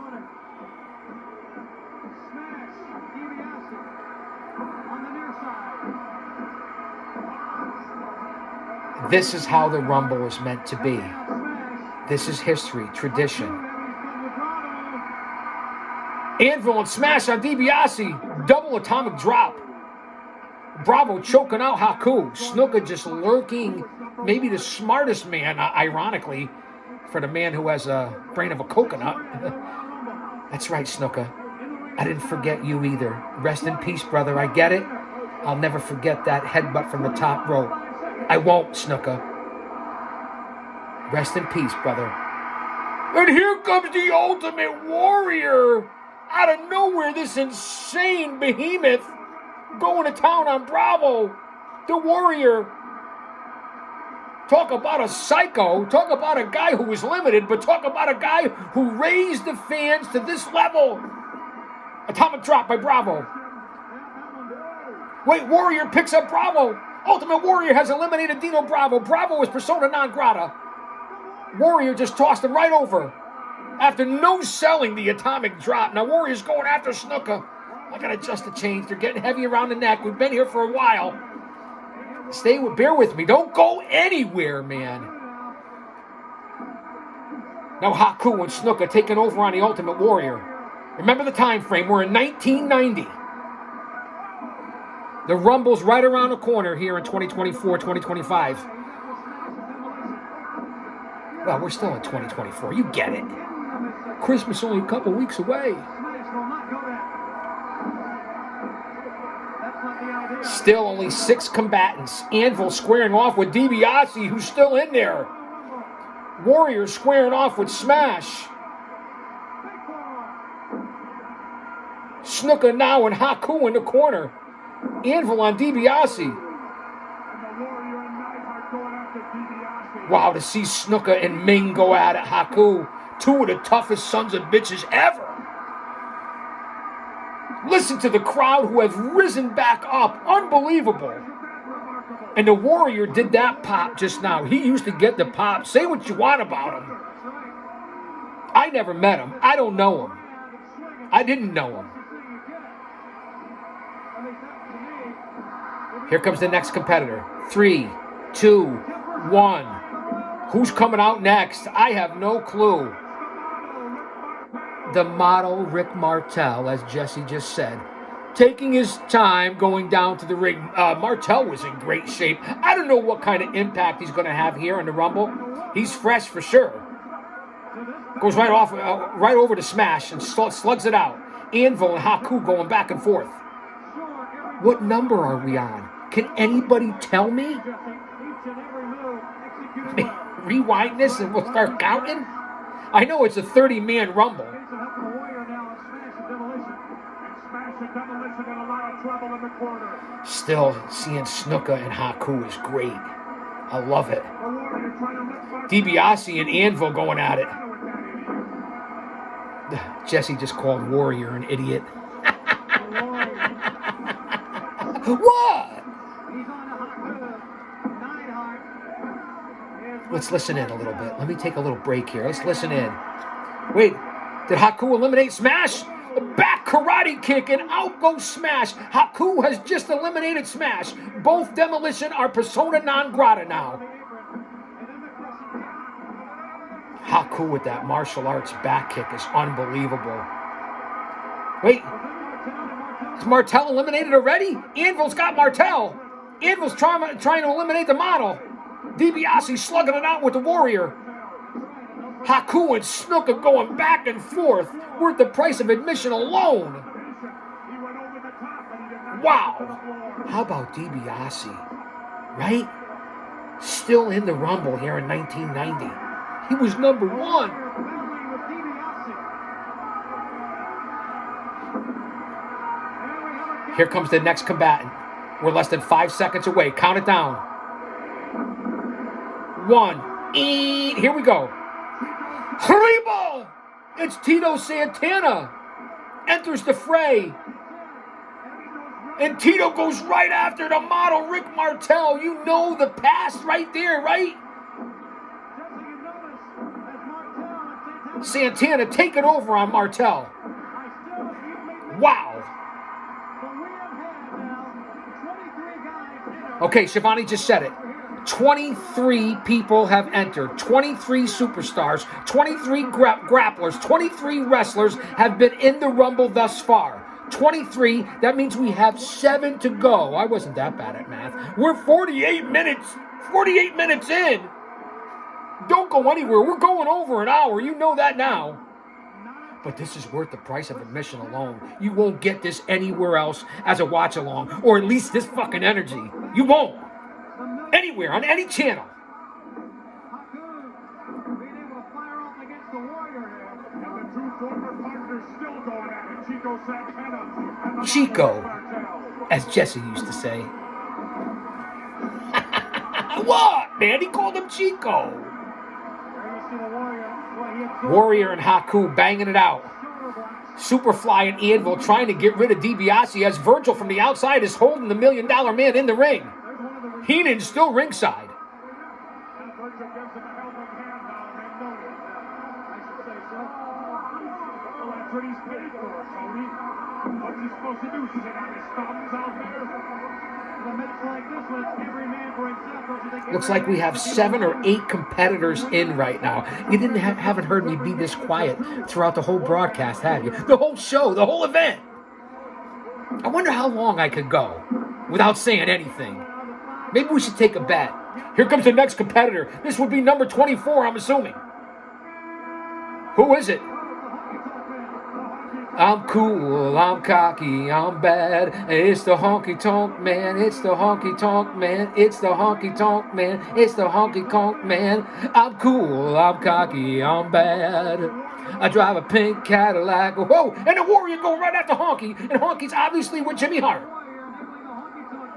This is how the Rumble is meant to be. This is history, tradition. Anvil and Smash on DiBiase. Double atomic drop. Bravo choking out Haku. Snooker just lurking. Maybe the smartest man, ironically, for the man who has a brain of a coconut. That's right, Snooker. I didn't forget you either. Rest in peace, brother. I get it. I'll never forget that headbutt from the top rope. I won't, Snooker. Rest in peace, brother. And here comes the Ultimate Warrior. Out of nowhere, this insane behemoth going to town on Bravo. The Warrior. Talk about a psycho. Talk about a guy who was limited, but talk about a guy who raised the fans to this level. Atomic drop by Bravo. Wait, Warrior picks up Bravo. Ultimate Warrior has eliminated Dino Bravo. Bravo is persona non grata. Warrior just tossed him right over. After no selling the atomic drop. Now Warrior's going after Snooker. I gotta adjust the chains. They're getting heavy around the neck. We've been here for a while. Bear with me. Don't go anywhere, man. Now Haku and Snooker taking over on the Ultimate Warrior. Remember the time frame. We're in 1990. The Rumble's right around the corner here in 2024, 2025. Well, we're still in 2024. You get it. Christmas only a couple weeks away. Still only 6 combatants. Anvil squaring off with DiBiase, who's still in there. Warrior squaring off with Smash. Snuka now and Haku in the corner. Anvil on DiBiase. Wow, to see Snuka and Ming go at it. Haku, 2 of the toughest sons of bitches ever. Listen to the crowd who have risen back up. Unbelievable. And the Warrior did that pop just now. He used to get the pop. Say what you want about him. I never met him. I don't know him. I didn't know him. Here comes the next competitor. 3, 2, 1. Who's coming out next? I have no clue. The model Rick Martel, as Jesse just said, taking his time going down to the ring. Martel was in great shape. I don't know what kind of impact he's going to have here in the Rumble. He's fresh for sure. Goes right over to Smash and slugs it out. Anvil and Haku going back and forth. What number are we on? Can anybody tell me? Rewind this and we'll start counting? I know it's a 30-man Rumble. Still, seeing Snuka and Haku is great. I love it. DiBiase and Anvil going at it. Jesse just called Warrior an idiot. What? Let's listen in a little bit. Let me take a little break here. Let's listen in. Wait, did Haku eliminate Smash? A back karate kick and out goes Smash. Haku has just eliminated Smash. Both Demolition are persona non grata now. Haku with that martial arts back kick is unbelievable. Wait, is Martel eliminated already? Anvil's got Martel. Anvil's trying to eliminate the model. DiBiase slugging it out with the Warrior. Haku and Snuka going back and forth, worth the price of admission alone. Wow. How about DiBiase? Right? Still in the Rumble here in 1990. He was number 1. Here comes the next combatant. We're less than 5 seconds away. Count it down. 1. Here we go. Arriba! It's Tito Santana. Enters the fray. And Tito goes right after the model, Rick Martel. You know the past right there, right? Santana taking over on Martel. Wow. Okay, Shivani just said it. 23 people have entered. 23 superstars, 23 grapplers, 23 wrestlers have been in the Rumble thus far. 23, that means we have 7 to go. I wasn't that bad at math. We're 48 minutes in. Don't go anywhere. We're going over an hour. You know that now. But this is worth the price of admission alone. You won't get this anywhere else as a watch along, or at least this fucking energy. You won't. Anywhere, on any channel. Chico, as Jesse used to say. What, man? He called him Chico. Warrior and Haku banging it out. Superfly and Anvil trying to get rid of DiBiase as Virgil from the outside is holding the $1 Million Man in the ring. Heenan's still ringside. Looks like we have 7 or 8 competitors in right now. You haven't heard me be this quiet throughout the whole broadcast, have you? The whole show, the whole event. I wonder how long I could go without saying anything. Maybe we should take a bet. Here comes the next competitor. This would be number 24, I'm assuming. Who is it? I'm cool, I'm cocky, I'm bad. It's the honky tonk man, it's the honky tonk man, it's the honky tonk man, it's the honky tonk man. I'm cool, I'm cocky, I'm bad. I drive a pink Cadillac. Whoa! And the Warrior go right after Honky, and Honky's obviously with Jimmy Hart.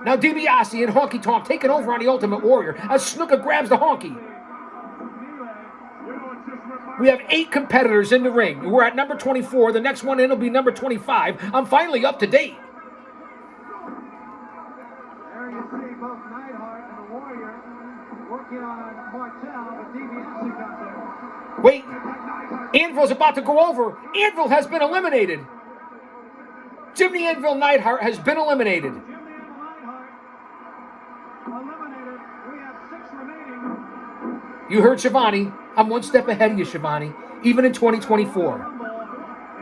Now DiBiase and Honky Tonk taking over on the Ultimate Warrior as Snuka grabs the Honky. We have 8 competitors in the ring. We're at number 24. The next one in will be number 25. I'm finally up to date. There you see both Neidhart and the Warrior working on Martel, but DiBiase got there. Wait, Anvil's about to go over. Anvil has been eliminated. Jimmy Anvil Neidhart has been eliminated. Jimmy and Neidhart eliminated. We have 6 remaining. You heard Shivani. I'm one step ahead of you, Shivani, even in 2024. Into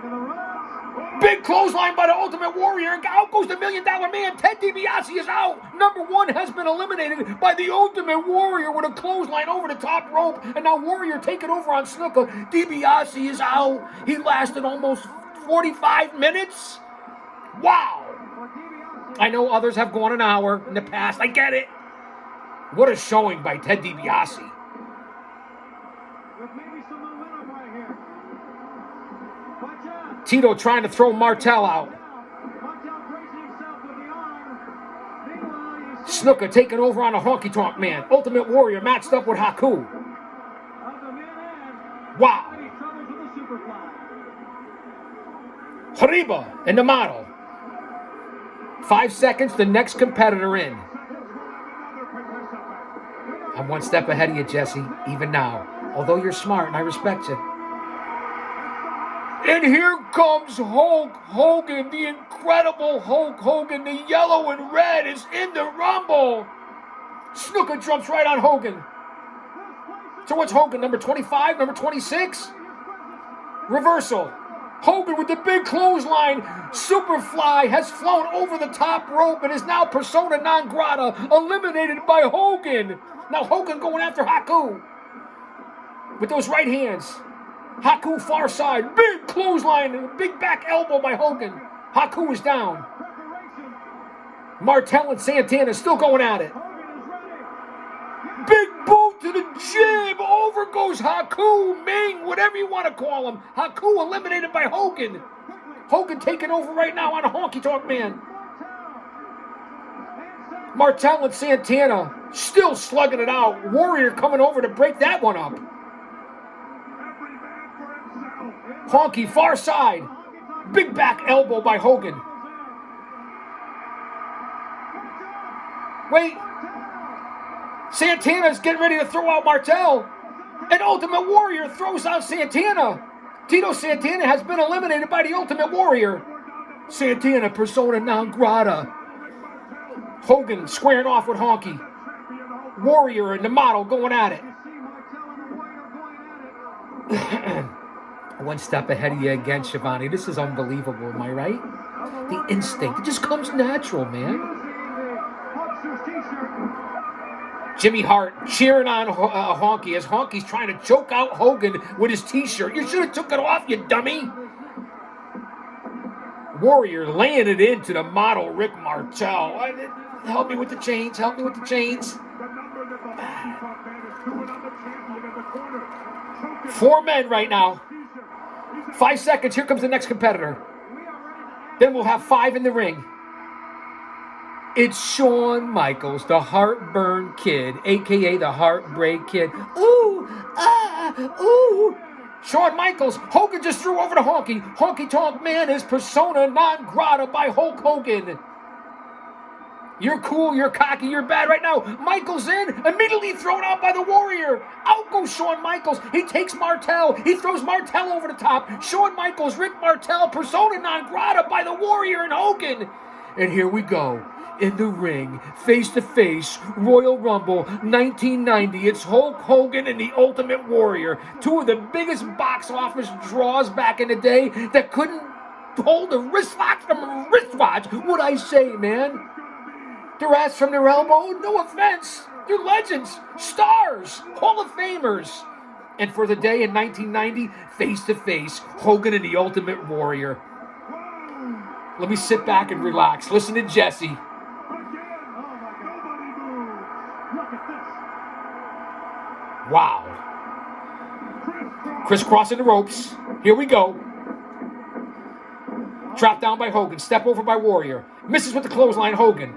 the ropes. Big clothesline by the Ultimate Warrior, and out goes the $1 Million Man. Ted DiBiase is out. Number 1 has been eliminated by the Ultimate Warrior with a clothesline over the top rope, and now Warrior taking over on Snuka. DiBiase is out. He lasted almost 45 minutes. Wow. I know others have gone an hour in the past. I get it. What a showing by Ted DiBiase. With maybe some momentum right here. Watch out. Tito trying to throw Martel out. Martel bracing himself with the arm. Meanwhile, you see Snuka taking over on a Honky Tonk Man. Ultimate Warrior matched up with Haku. of the man in. Wow. Any troubles with the Superfly. Hariba and the model. 5 seconds, the next competitor in. I'm one step ahead of you, Jesse, even now. Although you're smart and I respect you. And here comes Hulk Hogan, the incredible Hulk Hogan. The yellow and red is in the Rumble. Snuka jumps right on Hogan. So what's Hogan, number 25, number 26? Reversal. Hogan with the big clothesline. Superfly has flown over the top rope and is now persona non grata, eliminated by Hogan. Now Hogan going after Haku with those right hands. Haku far side, big clothesline and a big back elbow by Hogan. Haku is down. Martel and Santana still going at it. Big boot to the jib. Over goes Haku, Ming, whatever you want to call him. Haku eliminated by Hogan. Hogan taking over right now on a Honky Tonk Man. Martel and Santana still slugging it out. Warrior coming over to break that one up. Honky far side. Big back elbow by Hogan. Wait. Santana's getting ready to throw out Martel. And Ultimate Warrior throws out Santana. Tito Santana has been eliminated by the Ultimate Warrior. Santana persona non grata. Hogan squaring off with Honky. Warrior and the model going at it. One step ahead of you again, Shivani. This is unbelievable, am I right? The instinct. It just comes natural, man. Jimmy Hart cheering on Honky as Honky's trying to choke out Hogan with his t-shirt. You should have took it off, you dummy. Warrior laying it into the model, Rick Martel. Help me with the chains. Help me with the chains. 4 men right now. 5 seconds. Here comes the next competitor. Then we'll have 5 in the ring. It's Shawn Michaels, the Heartburn Kid, a.k.a. the Heartbreak Kid. Ooh, ooh. Shawn Michaels, Hogan just threw over to Honky. Honky Tonk Man is persona non grata by Hulk Hogan. You're cool, you're cocky, you're bad right now. Michaels in, immediately thrown out by the Warrior. Out goes Shawn Michaels. He takes Martel. He throws Martel over the top. Shawn Michaels, Rick Martel, persona non grata by the Warrior and Hogan. And here we go. In the ring, face-to-face, Royal Rumble 1990. It's Hulk Hogan and the Ultimate Warrior. 2 of the biggest box office draws back in the day that couldn't hold a wristwatch from a wristwatch. What'd I say, man? Their ass from their elbow? No offense. They're legends, stars, Hall of Famers. And for the day in 1990, face-to-face, Hogan and the Ultimate Warrior. Let me sit back and relax. Listen to Jesse. Again. Oh my God. Nobody moves. Look at this. Wow. Crisscrossing the ropes. Here we go. Dropped down by Hogan. Step over by Warrior. Misses with the clothesline, Hogan.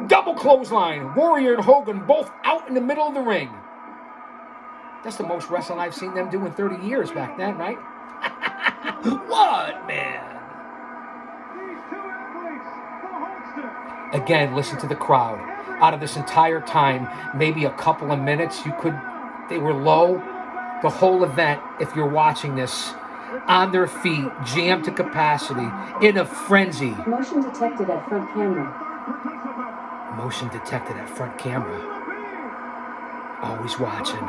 Double clothesline. Warrior and Hogan both out in the middle of the ring. That's the most wrestling I've seen them do in 30 years back then, right? What, man? These two athletes, the Hulkster. Again, listen to the crowd. Out of this entire time, maybe a couple of minutes, they were low. The whole event, if you're watching this, on their feet, jammed to capacity, in a frenzy. Motion detected at front camera. Motion detected at front camera. Always watching.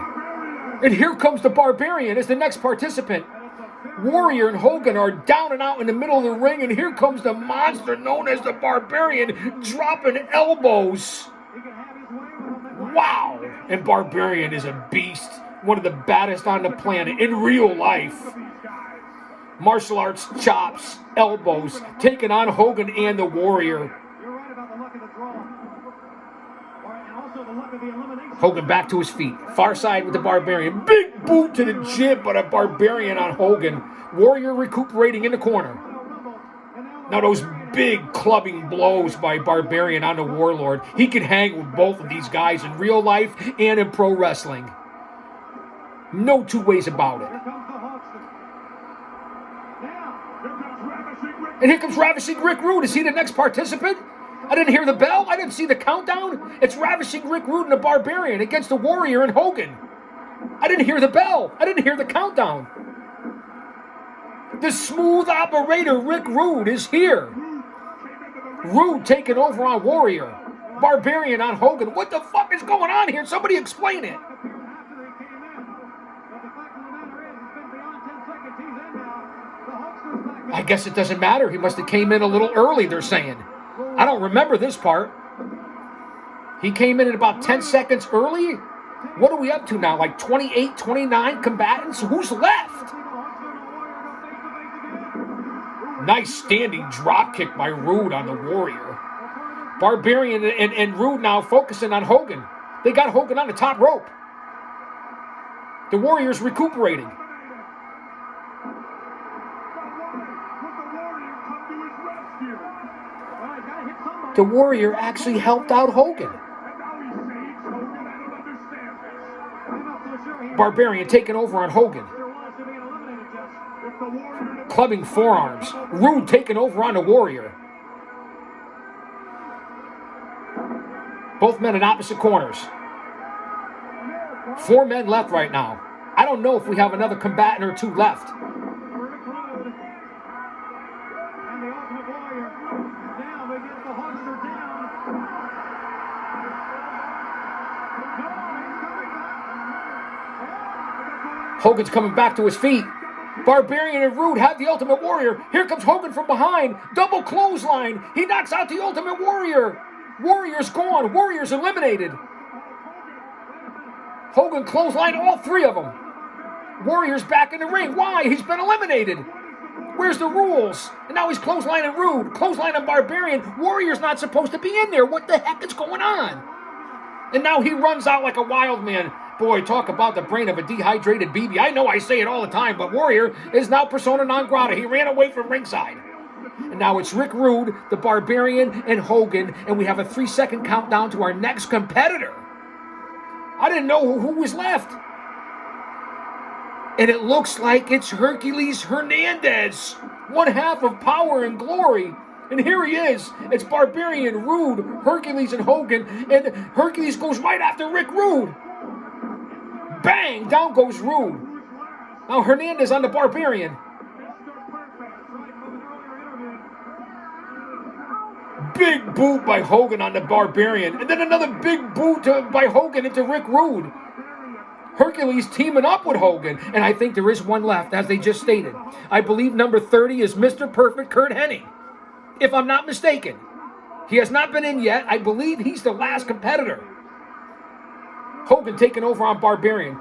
And here comes the Barbarian as the next participant. Warrior and Hogan are down and out in the middle of the ring, and here comes the monster known as the Barbarian, dropping elbows. Wow! And Barbarian is a beast, one of the baddest on the planet in real life. Martial arts chops, elbows, taking on Hogan and the Warrior. You're right about the luck of the draw. And also the luck of the elimination. Hogan back to his feet. Far side with the Barbarian. Big boot to the jib, but a Barbarian on Hogan. Warrior recuperating in the corner. Now those big clubbing blows by Barbarian on the Warlord. He can hang with both of these guys in real life and in pro wrestling. No two ways about it. Here comes the Hulkster. Now, And here comes Ravishing Rick Rude. Is he the next participant? I didn't hear the bell. I didn't see the countdown. It's Ravishing Rick Rude and the Barbarian against the Warrior and Hogan. I didn't hear the bell. I didn't hear the countdown. The smooth operator Rick Rude is here. Rude taking over on Warrior. Barbarian on Hogan. What the fuck is going on here? Somebody explain it. after they came in. But the fact of the matter is, it's been beyond 10 seconds. He's in now. The Hulkster's back. I guess it doesn't matter. He must have came in a little early, they're saying. I don't remember this part. He came in at about 10 seconds early? What are we up to now? Like 28, 29 combatants? Who's left? Nice standing drop kick by Rude on the Warrior. Barbarian and Rude now focusing on Hogan. They got Hogan on the top rope. The Warrior's recuperating. The Warrior actually helped out Hogan. Barbarian taking over on Hogan. Clubbing forearms. Rude taking over on the Warrior. Both men in opposite corners. 4 men left right now. I don't know if we have another combatant or 2 left. And the Ultimate Warrior. Now they get the Hulkster down. Hogan's coming back to his feet. Barbarian and Rude have the Ultimate Warrior. Here comes Hogan from behind. Double clothesline. He knocks out the Ultimate Warrior. Warrior's gone. Warrior's eliminated. Hogan clotheslined all 3 of them. Warrior's back in the ring. Why? He's been eliminated. Where's the rules? And now he's clotheslining Rude. Clotheslining Barbarian. Warrior's not supposed to be in there. What the heck is going on? And now he runs out like a wild man. Boy, talk about the brain of a dehydrated BB. I know I say it all the time, but Warrior is now persona non grata. He ran away from ringside. And now it's Rick Rude, the Barbarian, and Hogan, and we have a 3-second countdown to our next competitor. I didn't know who was left. And it looks like it's Hercules Hernandez, one half of Power and Glory. And here he is. It's Barbarian, Rude, Hercules, and Hogan. And Hercules goes right after Rick Rude. Bang! Down goes Rude. Now Hernandez on the Barbarian. Big boot by Hogan on the Barbarian. And then another big boot by Hogan into Rick Rude. Hercules teaming up with Hogan. And I think there is one left, as they just stated. I believe number 30 is Mr. Perfect Kurt Hennig, if I'm not mistaken. He has not been in yet. I believe he's the last competitor. Hogan taking over on Barbarian.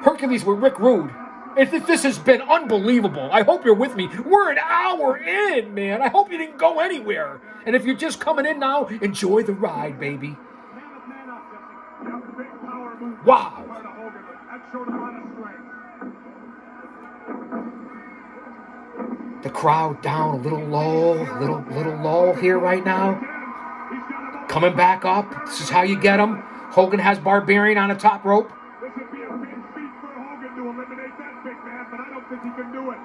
Hercules with Rick Rude. This has been unbelievable. I hope you're with me. We're an hour in, man. I hope you didn't go anywhere. And if you're just coming in now, enjoy the ride, baby. Wow. The crowd down a little low, little lull here right now. Coming back up. This is how you get them. Hogan has Barbarian on the top rope. This would be a big feat for Hogan to eliminate that big man, but I don't think he can do it.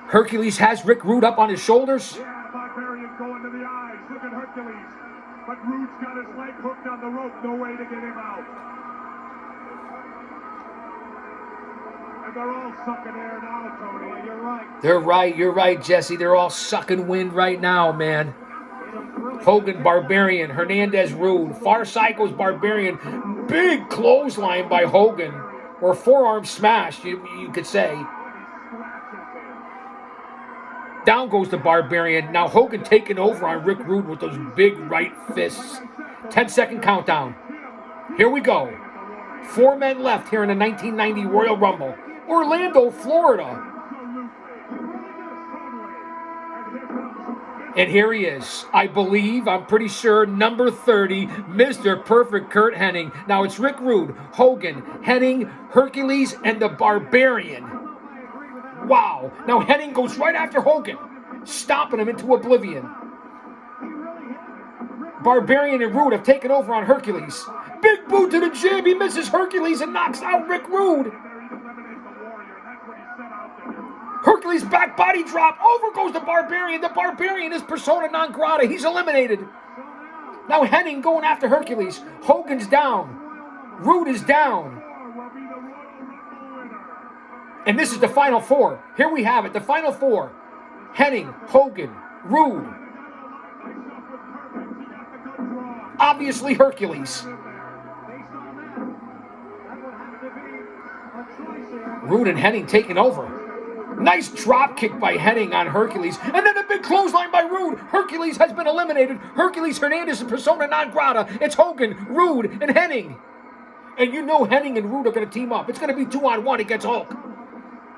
Hercules has Rick Rude up on his shoulders. Yeah, Barbarian going to the eyes. Look at Hercules. But Rude's got his leg hooked on the rope. No way to get him out. And they're all sucking air now, Tony. You're right. You're right, Jesse. They're all sucking wind right now, man. Hogan, Barbarian, Hernandez, Rude. Far side goes Barbarian. Big clothesline by Hogan. Or forearm smash, you could say. Down goes the Barbarian. Now Hogan taking over on Rick Rude with those big right fists. 10-second countdown. Here we go. 4 men left here in the 1990 Royal Rumble. Orlando, Florida. And here he is. I'm pretty sure, number 30, Mr. Perfect Kurt Hennig. Now it's Rick Rude, Hogan, Hennig, Hercules, and the Barbarian. Wow. Now Hennig goes right after Hogan, stomping him into oblivion. Barbarian and Rude have taken over on Hercules. Big boot to the jib. He misses Hercules and knocks out Rick Rude. Hercules back body drop. Over goes the Barbarian. The Barbarian is persona non grata. He's eliminated. Now Hennig going after Hercules. Hogan's down. Rude is down. And this is the final four. Here we have it. The final four. Hennig, Hogan, Rude. Obviously Hercules. Rude and Hennig taking over. Nice drop kick by Hennig on Hercules. And then a big clothesline by Rude. Hercules has been eliminated. Hercules Hernandez is persona non grata. It's Hogan, Rude, and Hennig. And you know Hennig and Rude are going to team up. It's going to be 2-on-1 against Hulk.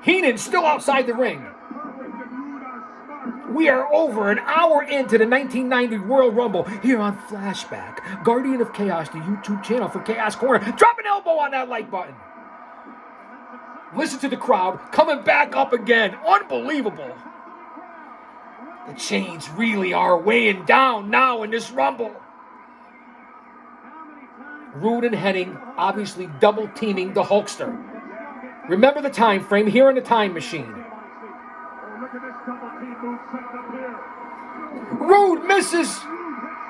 Heenan's still outside the ring. We are over an hour into the 1990 Royal Rumble here on Flashback. Guardian of Chaos, the YouTube channel for Chaos Corner. Drop an elbow on that like button. Listen to the crowd coming back up again. Unbelievable. The chains really are weighing down now in this Rumble. Rude and Hennig obviously double teaming the Hulkster. Remember the time frame here in the time machine. Rude misses.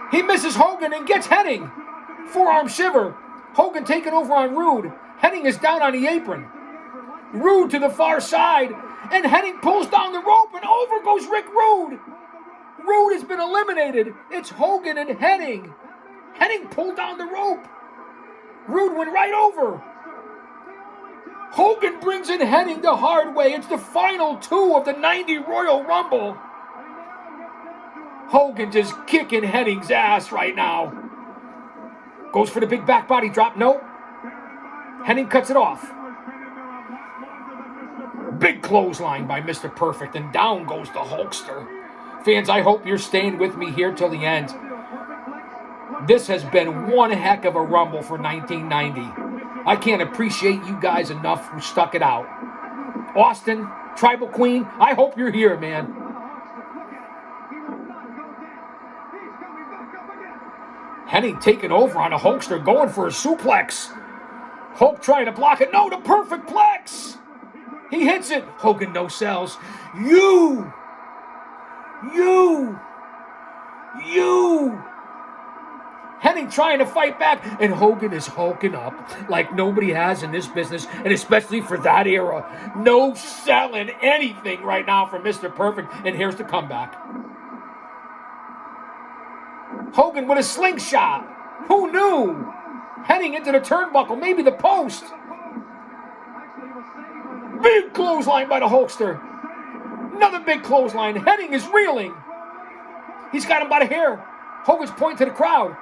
He misses Hogan and gets Hennig. Forearm shiver. Hogan taking over on Rude. Hennig is down on the apron. Rude to the far side, and Hennig pulls down the rope, and over goes Rick Rude. Rude has been eliminated. It's Hogan and Hennig. Hennig pulled down the rope. Rude went right over. Hogan brings in Hennig the hard way. It's the final two of the 90 Royal Rumble. Hogan just kicking Hennig's ass right now. Goes for the big back body drop. Nope. Hennig cuts it off. Big clothesline by Mr. Perfect, and down goes the Hulkster. Fans, I hope you're staying with me here till the end. This has been one heck of a Rumble for 1990. I can't appreciate you guys enough who stuck it out. Austin, Tribal Queen, I hope you're here, man. Hennig taking over on a Hulkster, going for a suplex. Hulk trying to block it. No, the perfect plex. He hits it. Hogan no sells. You. Hennig trying to fight back, and Hogan is hulking up like nobody has in this business, and especially for that era. No selling anything right now for Mr. Perfect, and here's the comeback. Hogan with a slingshot. Who knew? Hennig into the turnbuckle, maybe the post. Big clothesline by the Hulkster. Another big clothesline. Hennig is reeling. He's got him by the hair. Hogan's pointing to the crowd.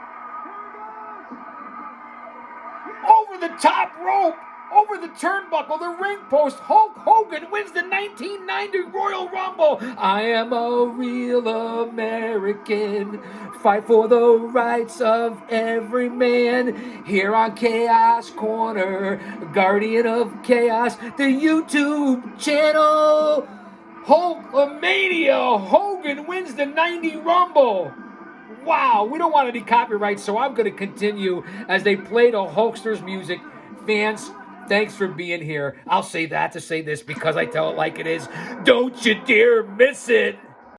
Over the top rope. Over the turnbuckle, the ring post, Hulk Hogan wins the 1990 Royal Rumble. I am a real American. Fight for the rights of every man. Here on Chaos Corner, Guardian of Chaos, the YouTube channel. Hulkamania! Hogan wins the 90 Rumble. Wow, we don't want any copyright, so I'm going to continue as they play the Hulkster's music. Fans, thanks for being here. I'll say that to say this because I tell it like it is. Don't you dare miss it.